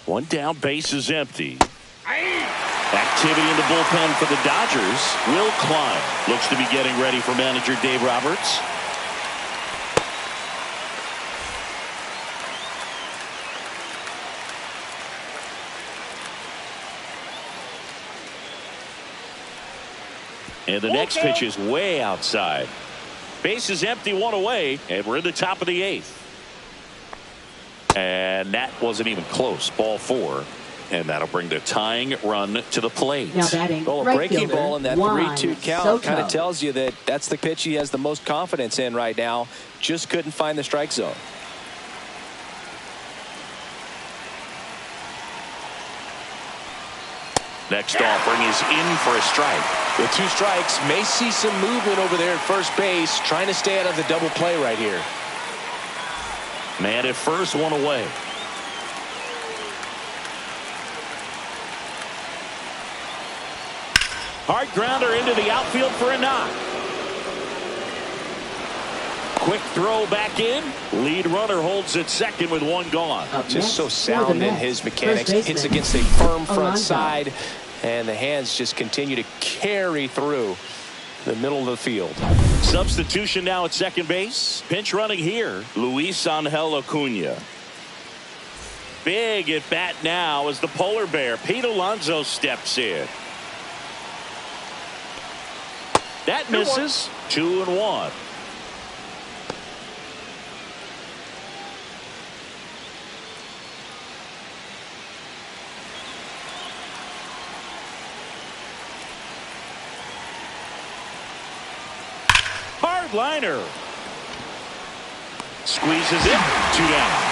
One down, base is empty. Activity in the bullpen for the Dodgers. Will Klein looks to be getting ready for manager Dave Roberts. And the next pitch is way outside. Base is empty, 1 away, and we're in the top of the 8th. And that wasn't even close. Ball 4. And that'll bring the tying run to the plate. Well, a breaking ball in that 3-2 count kind of tells you that that's the pitch he has the most confidence in right now. Just couldn't find the strike zone. Next offering is in for a strike. With 2 strikes, may see some movement over there at first base, trying to stay out of the double play right here. Man at first, 1 away. Hard grounder into the outfield for a knock. Quick throw back in. Lead runner holds at second with 1 gone. Just so sound in his mechanics. Hits against a firm front side, and the hands just continue to carry through the middle of the field. Substitution now at second base. Pinch running here, Luis Angel Acuna. Big at bat now as the polar bear, Pete Alonso, steps in. That misses. 2-1. Hard liner. Squeezes it. 2 down.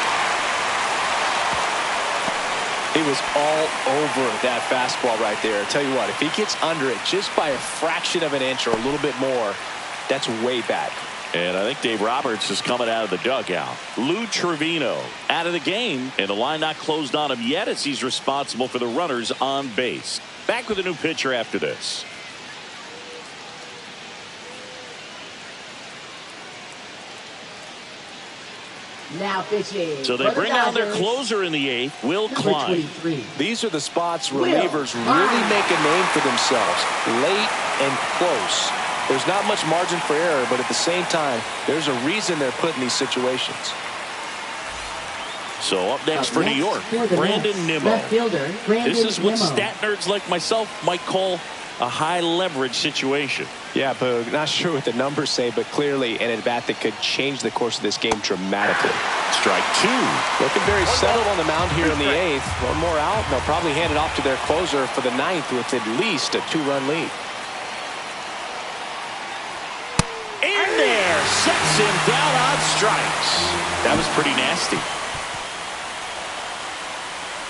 He was all over that fastball right there. I tell you what, if he gets under it just by a fraction of an inch or a little bit more, that's way back. And I think Dave Roberts is coming out of the dugout. Lou Trevino out of the game, and the line not closed on him yet as he's responsible for the runners on base. Back with a new pitcher after this. Now pitching. So they bring out their closer in the 8th, Will Klein. These are the spots relievers really make a name for themselves. Late and close. There's not much margin for error, but at the same time, there's a reason they're put in these situations. So up next for New York, Brandon Nimmo. This is what stat nerds like myself might call a high leverage situation. Yeah, Boog, not sure what the numbers say, but clearly an at-bat that could change the course of this game dramatically. Strike 2. Looking very settled on the mound here in the 8th. 1 more out, and they'll probably hand it off to their closer for the 9th with at least a 2-run lead. In there, sets him down on strikes. That was pretty nasty.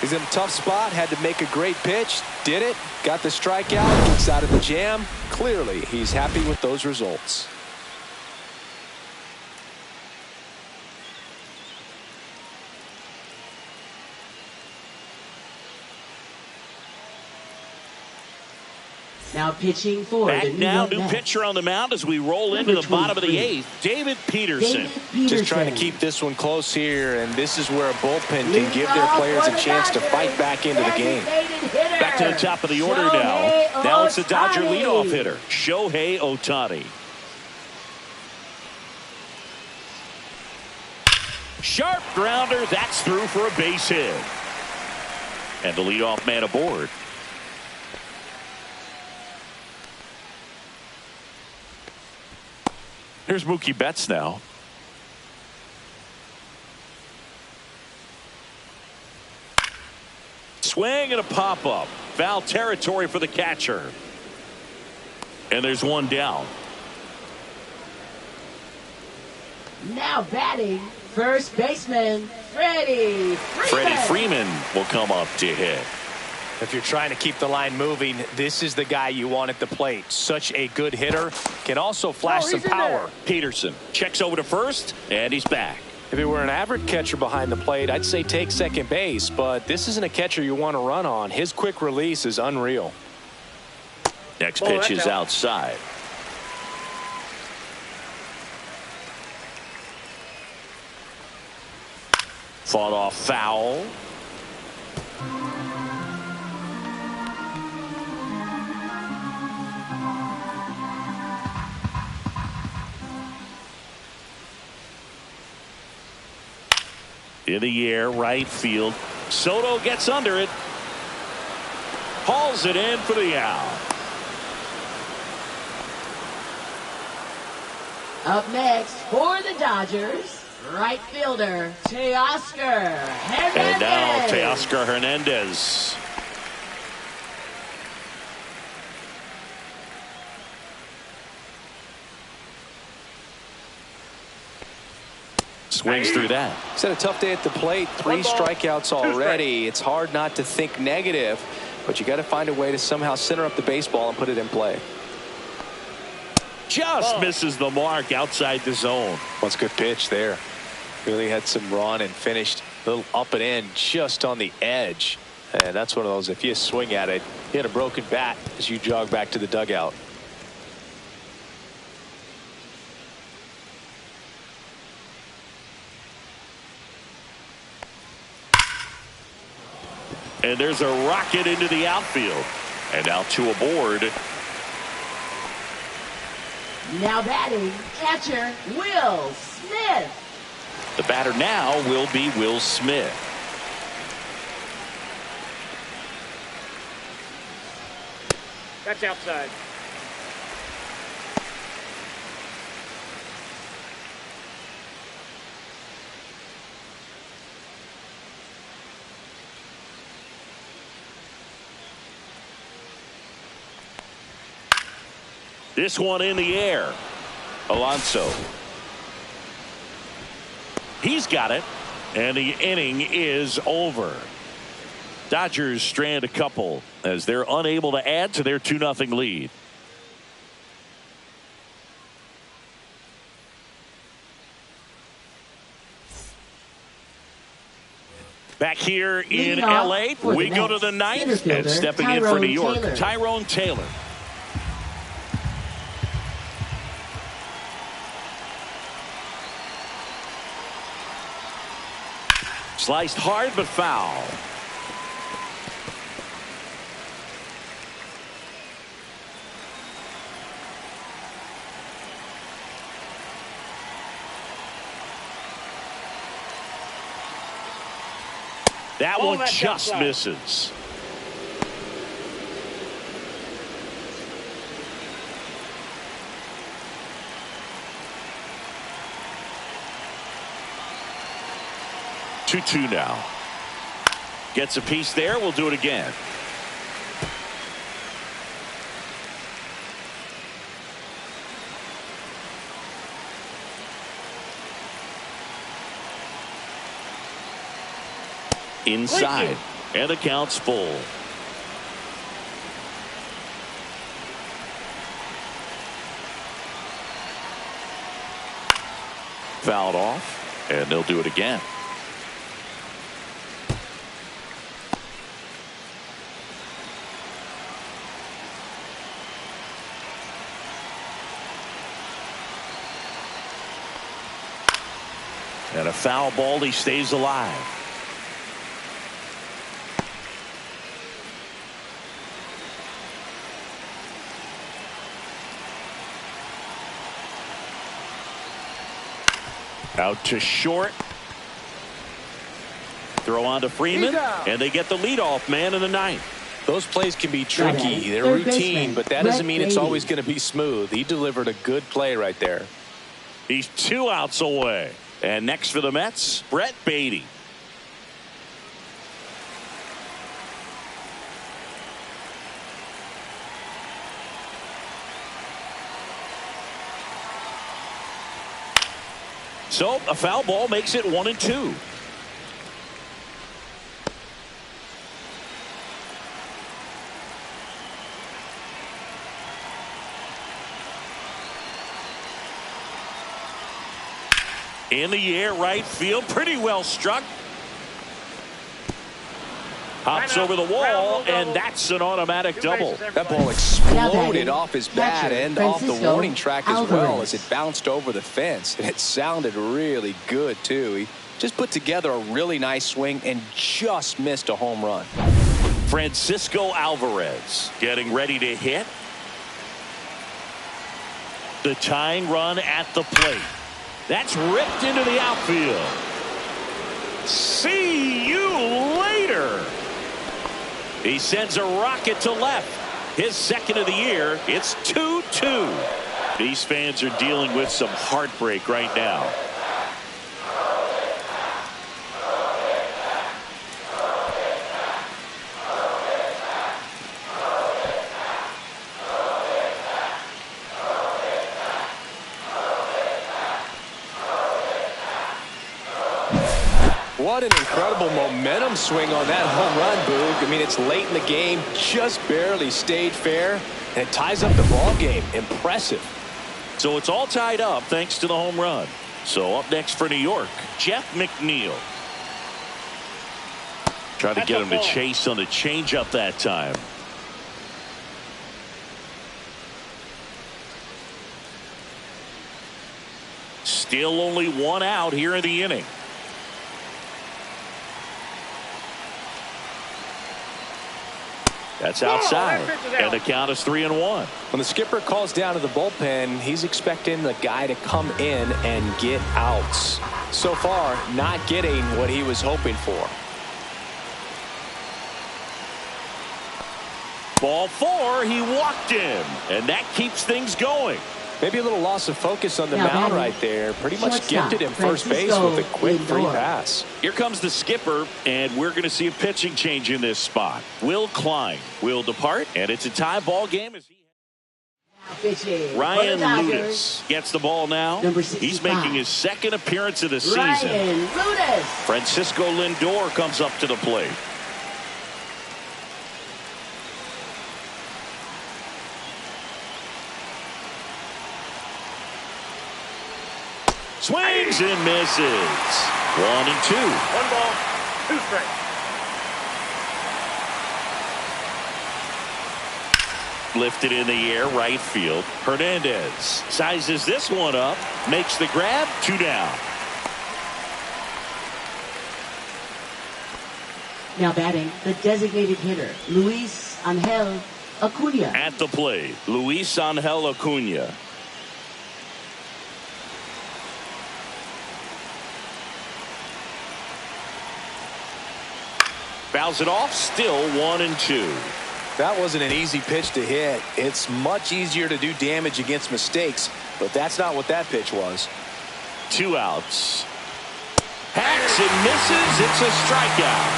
He's in a tough spot, had to make a great pitch, did it, got the strikeout, gets out of the jam. Clearly, he's happy with those results. Now pitching for back now, new pitcher on the mound as we roll into the bottom of the 8th, David Peterson. Just trying to keep this one close here, and this is where a bullpen can give their players a chance to fight back into the game. Back to the top of the order now. Now it's the Dodger leadoff hitter, Shohei Ohtani. Sharp grounder, that's through for a base hit. And the leadoff man aboard. Here's Mookie Betts now. Swing and a pop-up. Foul territory for the catcher. And there's 1 down. Now batting, first baseman, Freddie Freeman. Freddie Freeman will come up to hit. If you're trying to keep the line moving, this is the guy you want at the plate. Such a good hitter. Can also flash some power. Peterson checks over to first, and he's back. If it were an average catcher behind the plate, I'd say take second base, but this isn't a catcher you want to run on. His quick release is unreal. Next pitch is outside. Fought off foul. In the air, right field. Soto gets under it. Hauls it in for the out. Up next for the Dodgers, right fielder Teoscar Hernandez. And now Teoscar Hernandez. Swings through that. He's had a tough day at the plate. 3 strikeouts already. It's hard not to think negative. but you got to find a way to somehow center up the baseball and put it in play. Just misses the mark outside the zone. What's a good pitch there. Really had some run and finished a little up and in just on the edge. And that's one of those, if you swing at it, hit a broken bat as you jog back to the dugout. And there's a rocket into the outfield. And now two aboard. Now batting, catcher Will Smith. The batter now will be Will Smith. That's outside. This one in the air. Alonso. He's got it. And the inning is over. Dodgers strand a couple as they're unable to add to their 2-0 lead. Back here in LA, we go to the ninth, and stepping in for New York, Tyrone Taylor. Sliced hard but foul. That one just misses. Two now. Gets a piece there. We'll do it again. Inside. And the count's full. Fouled off. And they'll do it again. And a foul ball. He stays alive. Out to short. Throw on to Freeman. And they get the leadoff man in the ninth. Those plays can be tricky. They're routine, but that doesn't mean it's always going to be smooth. He delivered a good play right there. He's 2 outs away. And next for the Mets, Brett Beatty. So a foul ball makes it 1-2. In the air, right field, pretty well struck. Hops over the wall, and that's an automatic double. That ball exploded off his bat and off the warning track as well as it bounced over the fence. And it sounded really good, too. He just put together a really nice swing and just missed a home run. Francisco Alvarez getting ready to hit. The tying run at the plate. That's ripped into the outfield. See you later. He sends a rocket to left. His second of the year. It's 2-2. These fans are dealing with some heartbreak right now. What an incredible momentum swing on that home run, Boog. I mean, it's late in the game, just barely stayed fair, and it ties up the ball game. Impressive. So it's all tied up thanks to the home run. So up next for New York, Jeff McNeil. Trying to get him to chase on the changeup that time. Still only one out here in the inning. That's outside, and the count is 3-1. When the skipper calls down to the bullpen, he's expecting the guy to come in and get outs. So far, not getting what he was hoping for. Ball 4, he walked him, and that keeps things going. Maybe a little loss of focus on the mound right there. Pretty much gifted him first base with a quick free pass. Here comes the skipper, and we're going to see a pitching change in this spot. Will Klein will depart, and it's a tie ball game. As Ryan Ludus gets the ball now. He's making his second appearance of the season. Francisco Lindor comes up to the plate. Swings and misses. 1-2. 1 ball, 2 strikes. Lifted in the air, right field. Hernandez sizes this one up, makes the grab, 2 down. Now batting, the designated hitter, Luis Angel Acuna. At the plate, Luis Angel Acuna. Fouls it off, still 1-2. That wasn't an easy pitch to hit. It's much easier to do damage against mistakes, but that's not what that pitch was. 2 outs. Hacks and misses. It's a strikeout.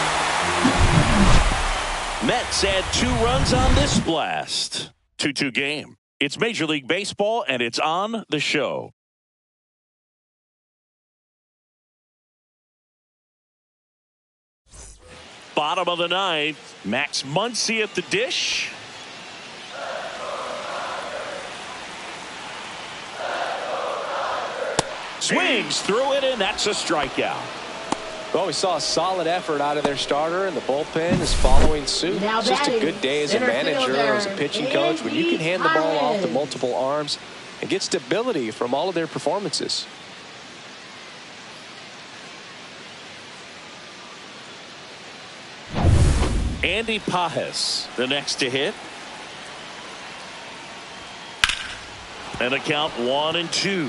Mets add 2 runs on this blast. 2-2 game. It's Major League Baseball, and it's on the show. Bottom of the 9th, Max Muncy at the dish. Swings through it, and that's a strikeout. Well, we saw a solid effort out of their starter, and the bullpen is following suit. It's just a good day as a manager, as a pitching coach, when you can hand the ball off to multiple arms and get stability from all of their performances. Andy Pajes, the next to hit. And a count 1-2.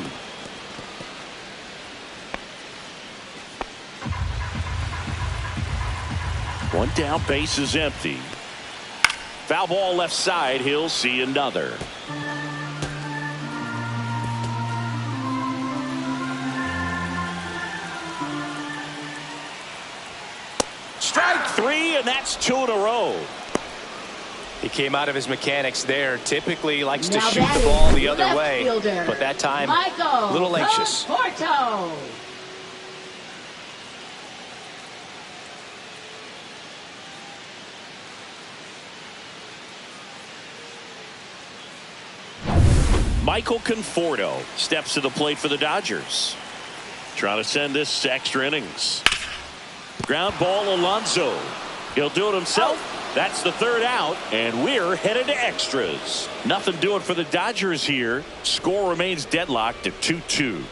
One down, base is empty. Foul ball left side, he'll see another. Strike 3, and that's 2 in a row. He came out of his mechanics there. Typically likes to shoot the ball the other way, but that time a little anxious. Porto. Michael Conforto steps to the plate for the Dodgers. Trying to send this to extra innings. Ground ball, Alonso. He'll do it himself. That's the 3rd out, and we're headed to extras. Nothing doing for the Dodgers here. Score remains deadlocked at 2-2.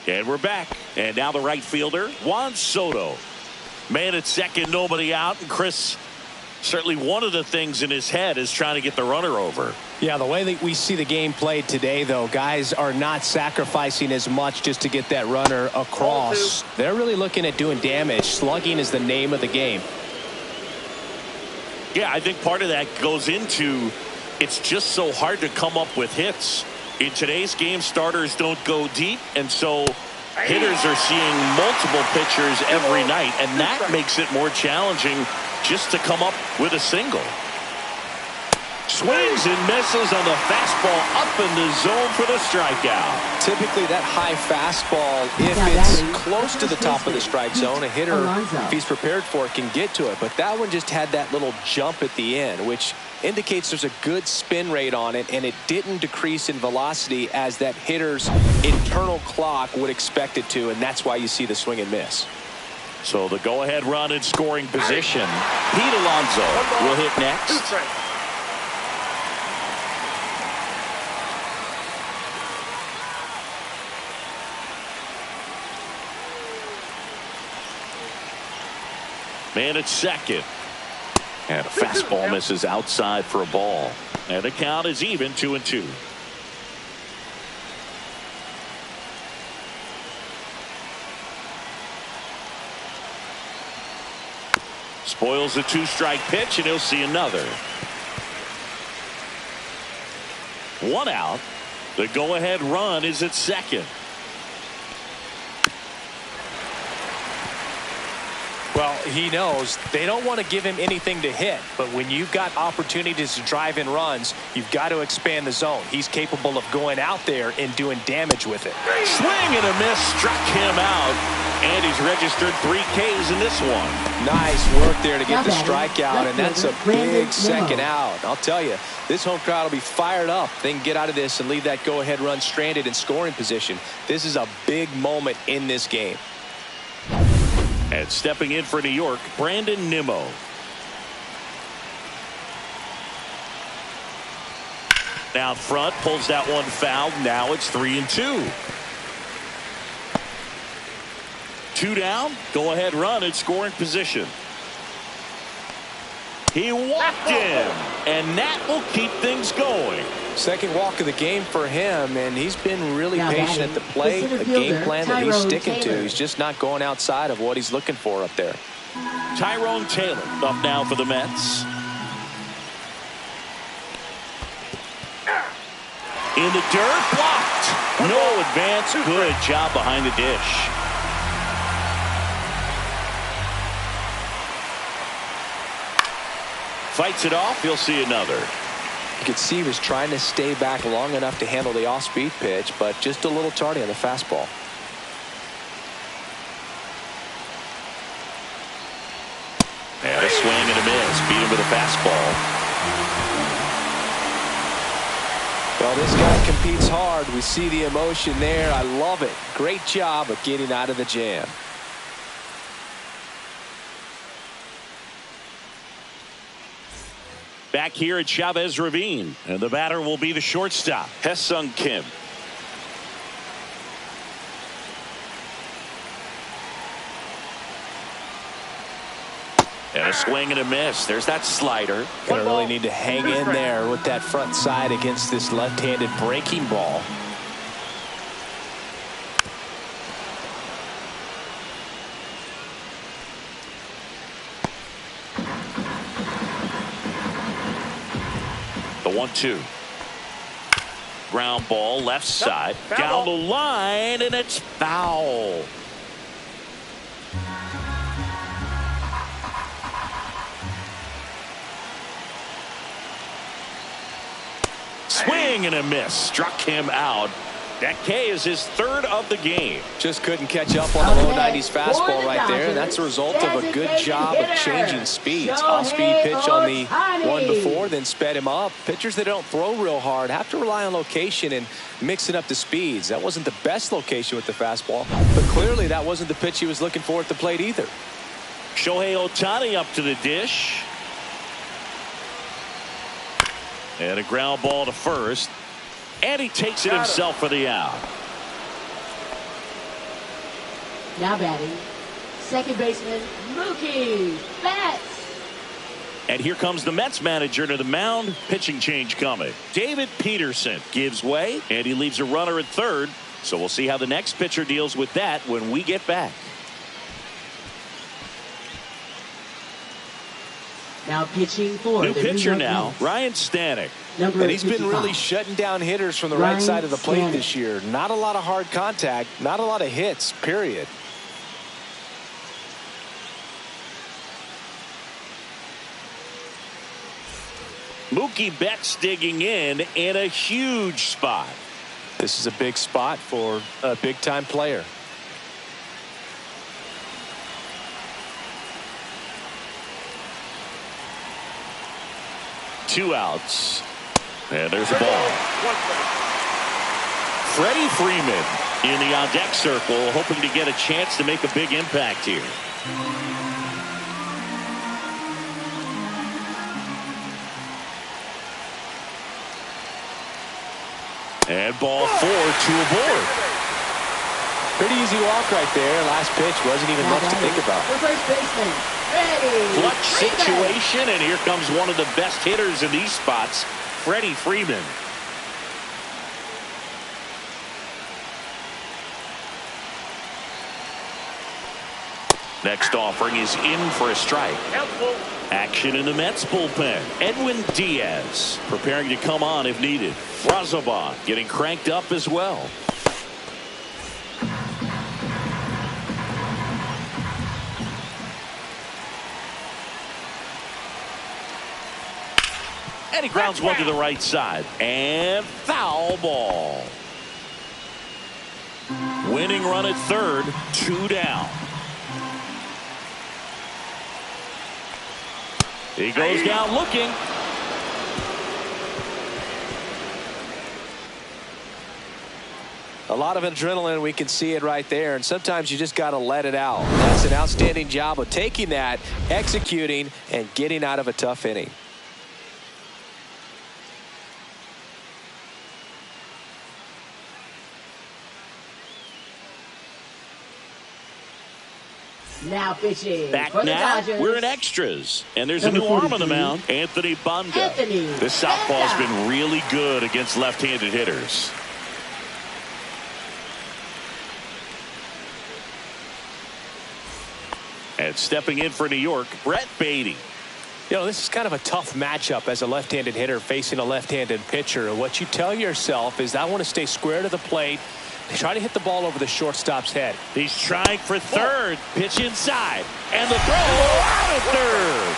And we're back. And now the right fielder, Juan Soto. Man at second, nobody out. And Chris, certainly one of the things in his head is trying to get the runner over. Yeah, the way that we see the game played today, though, guys are not sacrificing as much just to get that runner across. They're really looking at doing damage. Slugging is the name of the game. Yeah, I think part of that goes into it's just so hard to come up with hits. In today's game, starters don't go deep, and so hitters are seeing multiple pitchers every night, and that makes it more challenging just to come up with a single. Swings and misses on the fastball up in the zone for the strikeout. Typically that high fastball, if it's close to the top of the strike zone, a hitter, if he's prepared for it, can get to it. But that one just had that little jump at the end, which indicates there's a good spin rate on it, and it didn't decrease in velocity as that hitter's internal clock would expect it to, and that's why you see the swing and miss. So the go-ahead run in scoring position. Pete Alonso will hit next. Man at second. And a fastball misses outside for a ball. And the count is even 2-2. Spoils the 2-strike pitch, and he'll see another. 1 out. The go-ahead run is at second. Well, he knows they don't want to give him anything to hit, but when you've got opportunities to drive in runs, you've got to expand the zone. He's capable of going out there and doing damage with it. Swing and a miss struck him out, and he's registered 3 Ks in this one. Nice work there to get the strikeout, and that's a big second out. I'll tell you, this home crowd will be fired up. They can get out of this and leave that go-ahead run stranded in scoring position. This is a big moment in this game. And stepping in for New York, Brandon Nimmo. Out front, pulls that one foul. Now it's 3-2. 2 down. Go ahead run in scoring position. He walked in, and that will keep things going. Second walk of the game for him, and he's been really patient at the plate. A game plan that he's sticking to. He's just not going outside of what he's looking for up there. Tyrone Taylor up now for the Mets. In the dirt, blocked. No advance. Good job behind the dish. Fights it off. He'll see another. You could see he was trying to stay back long enough to handle the off-speed pitch, but just a little tardy on the fastball. And a swing and a miss. Beat him with a fastball. Well, this guy competes hard. We see the emotion there. I love it. Great job of getting out of the jam. Back here at Chavez Ravine, and the batter will be the shortstop, Hesung Kim. And a swing and a miss. There's that slider. Gonna really need to hang in there with that front side against this left-handed breaking ball. The 1-2. Ground ball left side. Down the line, and it's foul. Swing and a miss. Struck him out. That K is his 3rd of the game. Just couldn't catch up on the low 90s fastball right there, and that's a result of a good job of changing speeds. Off-speed pitch on the one before, then sped him up. Pitchers that don't throw real hard have to rely on location and mixing up the speeds. That wasn't the best location with the fastball, but clearly that wasn't the pitch he was looking for at the plate either. Shohei Ohtani up to the dish. And a ground ball to first. And he takes it himself for the out. Now batting, second baseman Mookie Betts. And here comes the Mets manager to the mound. Pitching change coming. David Peterson gives way, and he leaves a runner at third. So we'll see how the next pitcher deals with that when we get back. Now pitching for new the pitcher New York now, Mets. Ryan Stanek. And he's been really shutting down hitters from the right side of the plate this year. Not a lot of hard contact, not a lot of hits, period. Mookie Betts digging in a huge spot. This is a big spot for a big-time player. Two outs. And there's a ball. Freddie Freeman in the on-deck circle, hoping to get a chance to make a big impact here. And ball 4, 2 aboard. Pretty easy walk right there. Last pitch wasn't even much to think about. For first baseman, Freddie Clutch Freeman. situation, and here comes one of the best hitters in these spots, Freddie Freeman. Next offering is in for a strike. Action in the Mets bullpen. Edwin Diaz preparing to come on if needed. Razabon getting cranked up as well. And he grounds one to the right side. And foul ball. Winning run at third. 2 down. He goes down looking. A lot of adrenaline. We can see it right there. And sometimes you just got to let it out. That's an outstanding job of taking that, executing, and getting out of a tough inning. Now pitching Back for the now, Dodgers. we're in extras. And there's a new arm on the mound, Anthony Banda. This southpaw's been really good against left-handed hitters. And stepping in for New York, Brett Beatty. You know, this is kind of a tough matchup as a left-handed hitter facing a left-handed pitcher. And what you tell yourself is, I want to stay square to the plate, try to hit the ball over the shortstop's head. He's trying for third. Pitch inside. And the throw out of third.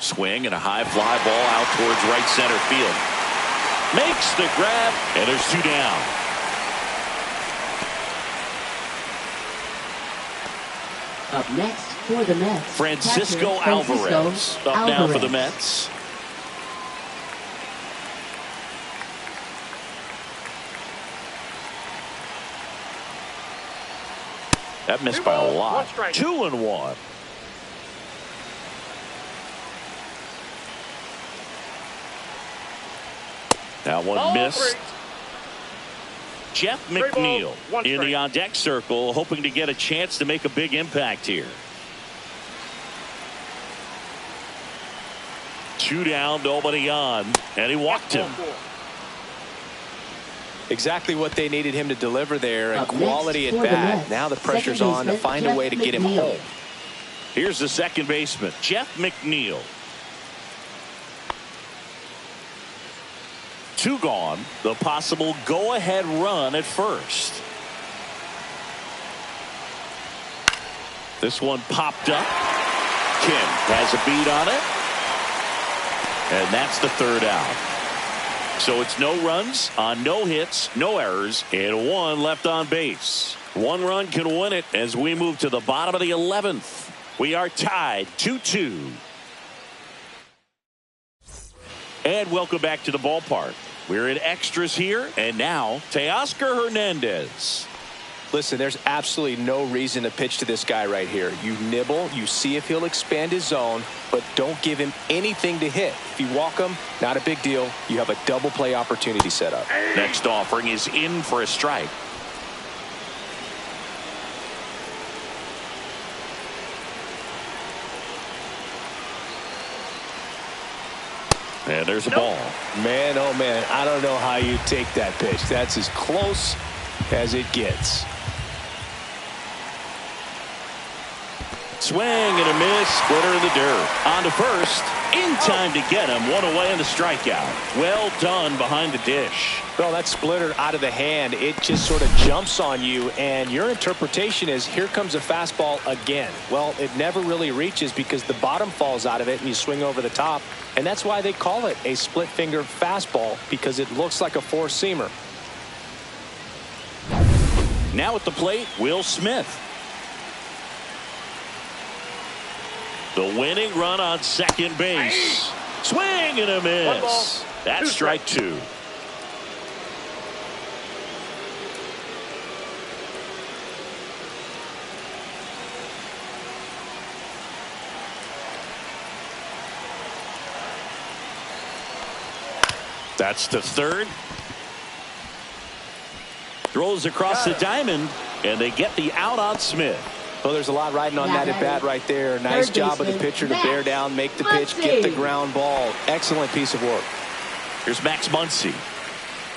Swing and a high fly ball out towards right center field. Makes the grab, and there's 2 down. Up next for the Mets, Francisco catcher, Alvarez up now for the Mets. That missed by a lot. 2-1. That one missed. Jeff McNeil in the on-deck circle, hoping to get a chance to make a big impact here. 2 down, nobody on, and he walked him. Exactly what they needed him to deliver there, and quality at bat. Now the pressure's on to find a way to get him home. Here's the second baseman, Jeff McNeil. 2 gone. The possible go-ahead run at first. This one popped up. Kim has a beat on it. And that's the 3rd out. So it's no runs on no hits, no errors, and 1 left on base. 1 run can win it as we move to the bottom of the 11th. We are tied 2-2. And welcome back to the ballpark. We're in extras here, and now Teoscar Hernandez. Listen, there's absolutely no reason to pitch to this guy right here. You nibble, you see if he'll expand his zone, but don't give him anything to hit. If you walk him, not a big deal. You have a double play opportunity set up. Next offering is in for a strike. And there's a ball. Man, oh man, I don't know how you take that pitch. That's as close as it gets. Swing and a miss. Splitter in the dirt. On to first. In time to get him. One away in the strikeout. Well done behind the dish. Well, that splitter out of the hand, it just sort of jumps on you, and your interpretation is here comes a fastball again. Well, it never really reaches because the bottom falls out of it and you swing over the top, and that's why they call it a split finger fastball, because it looks like a four-seamer. Now at the plate, Will Smith. The winning run on second base. Swing and a miss. That's strike two. That's to third. Throws across the diamond, and they get the out on Smith. Well, there's a lot riding on that at bat right there. Nice job of the pitcher to bear down, make the pitch, get the ground ball. Excellent piece of work. Here's Max Muncy.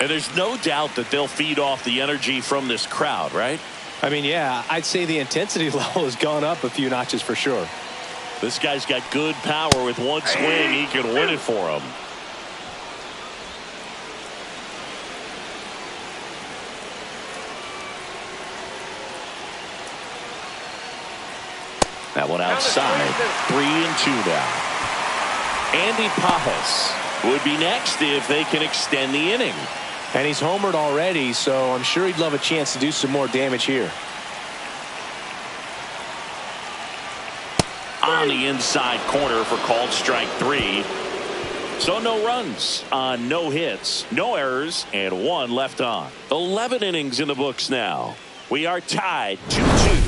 And there's no doubt that they'll feed off the energy from this crowd, right? I mean, yeah, I'd say the intensity level has gone up a few notches for sure. This guy's got good power. With one swing, he can win it for him. That one outside. 3-2 now. Andy Pajas would be next if they can extend the inning. And he's homered already, so I'm sure he'd love a chance to do some more damage here. On the inside corner for called strike three. So no runs on no hits, no errors, and one left on. 11 innings in the books now. We are tied 2-2.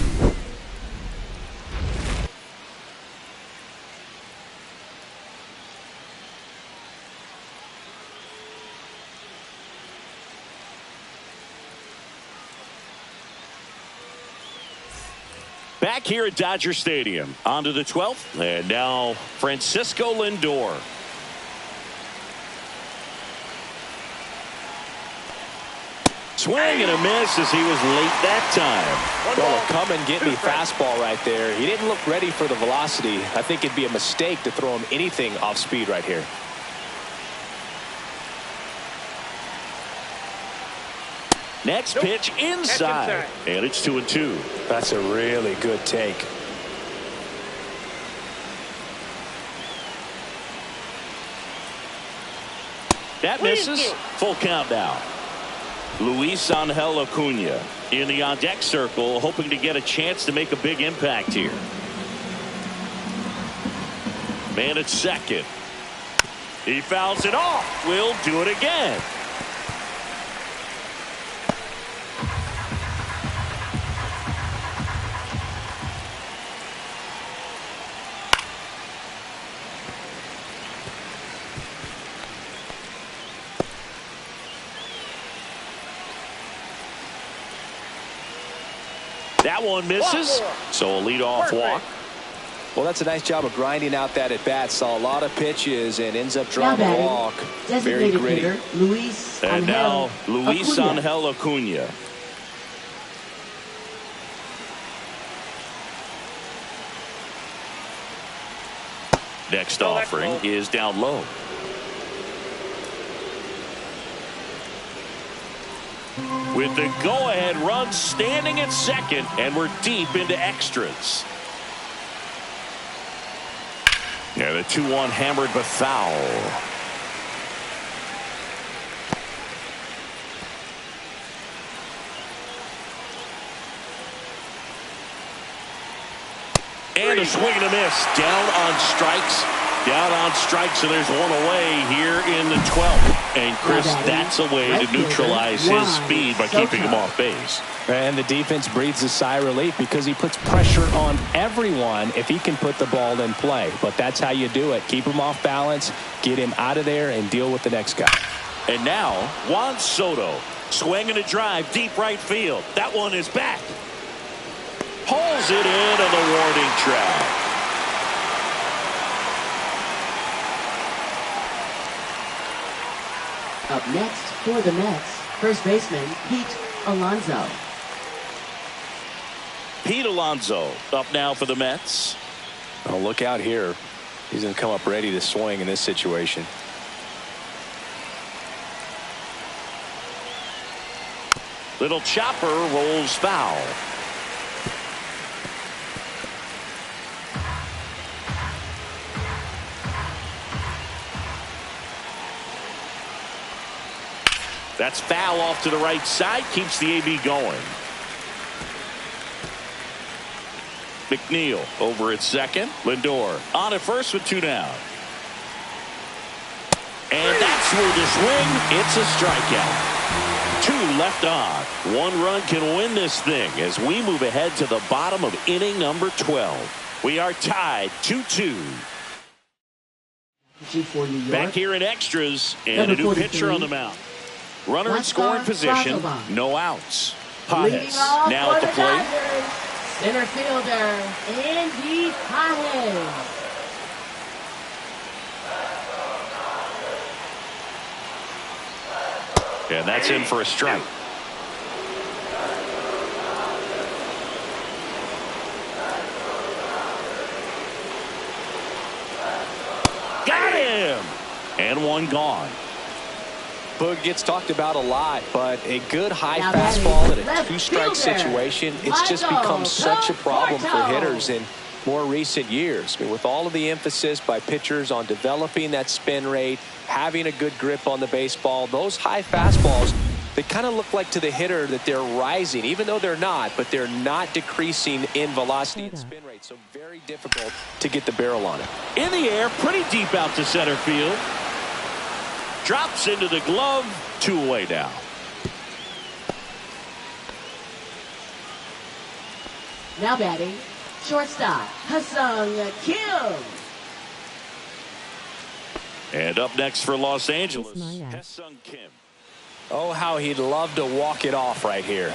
Back here at Dodger Stadium. On to the 12th. And now Francisco Lindor. Swing and a miss as he was late that time. Well, a come and get me fastball right there. He didn't look ready for the velocity. I think it'd be a mistake to throw him anything off speed right here. Next pitch inside. And it's 2-2. That's a really good take. That misses. Full count now. Luis Angel Acuna in the on-deck circle, hoping to get a chance to make a big impact here. Man at second. He fouls it off. Will do it again. That one misses, so a leadoff walk. Well, that's a nice job of grinding out that at bat. Saw a lot of pitches and ends up drawing a walk. Very gritty. And now Luis Angel Acuna. Next offering is down low. With the go-ahead run standing at second, and we're deep into extras. Yeah, the 2-1 hammered but foul. And a swing and a miss. Down on strikes. Down on strikes, and there's one away here in the 12th. And Chris, that's a way to neutralize his speed by keeping him off base. And the defense breathes a sigh of relief because he puts pressure on everyone if he can put the ball in play. But that's how you do it. Keep him off balance, get him out of there, and deal with the next guy. And now, Juan Soto swinging a drive deep right field. That one is back. Pulls it in on the warning track. Up next for the Mets, first baseman Pete Alonso. Pete Alonso up now for the Mets. Oh, look out here. He's going to come up ready to swing in this situation. Little chopper rolls foul. That's foul off to the right side. Keeps the AB going. McNeil over at second. Lindor on at first with 2 down. And that smooth a swing. It's a strikeout. 2 left on. 1 run can win this thing as we move ahead to the bottom of inning number 12. We are tied 2-2. Back here in extras and a new pitcher on the mound. Runner in scoring position. No outs. Pages now at the plate. Center fielder Andy Pages. And that's in for a strike. Got him! And 1 gone. Boog gets talked about a lot, but a good high fastball in a 2-strike situation, it's just become such a problem for hitters in more recent years. I mean, with all of the emphasis by pitchers on developing that spin rate, having a good grip on the baseball, those high fastballs, they kind of look like to the hitter that they're rising, even though they're not, but they're not decreasing in velocity and spin rate. So very difficult to get the barrel on it. In the air, pretty deep out to center field. Drops into the glove. 2 away now. Now batting, shortstop Ha-Seong Kim. And up next for Los Angeles, Ha-Seong Kim. Oh, how he'd love to walk it off right here.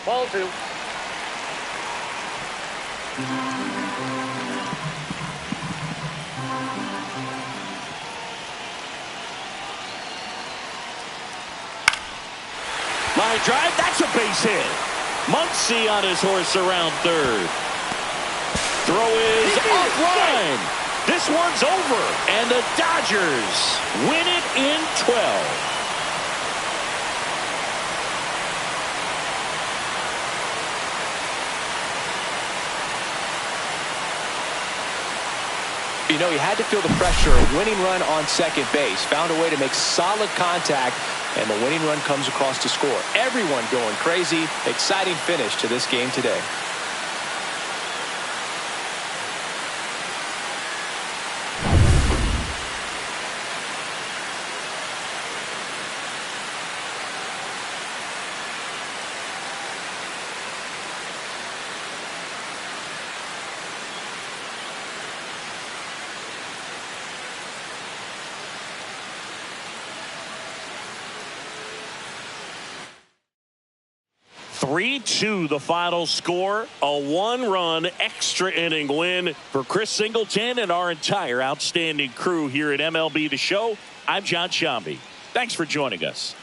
Ball 2. Line drive, that's a base hit. Muncy on his horse around third. Throw is offline. This one's over, and the Dodgers win it in 12. You know, he had to feel the pressure. Winning run on second base. Found a way to make solid contact, and the winning run comes across to score. Everyone going crazy. Exciting finish to this game today. (3-2) the final score. A 1-run extra inning win for Chris Singleton and our entire outstanding crew here at MLB The Show. I'm John Shambi. Thanks for joining us.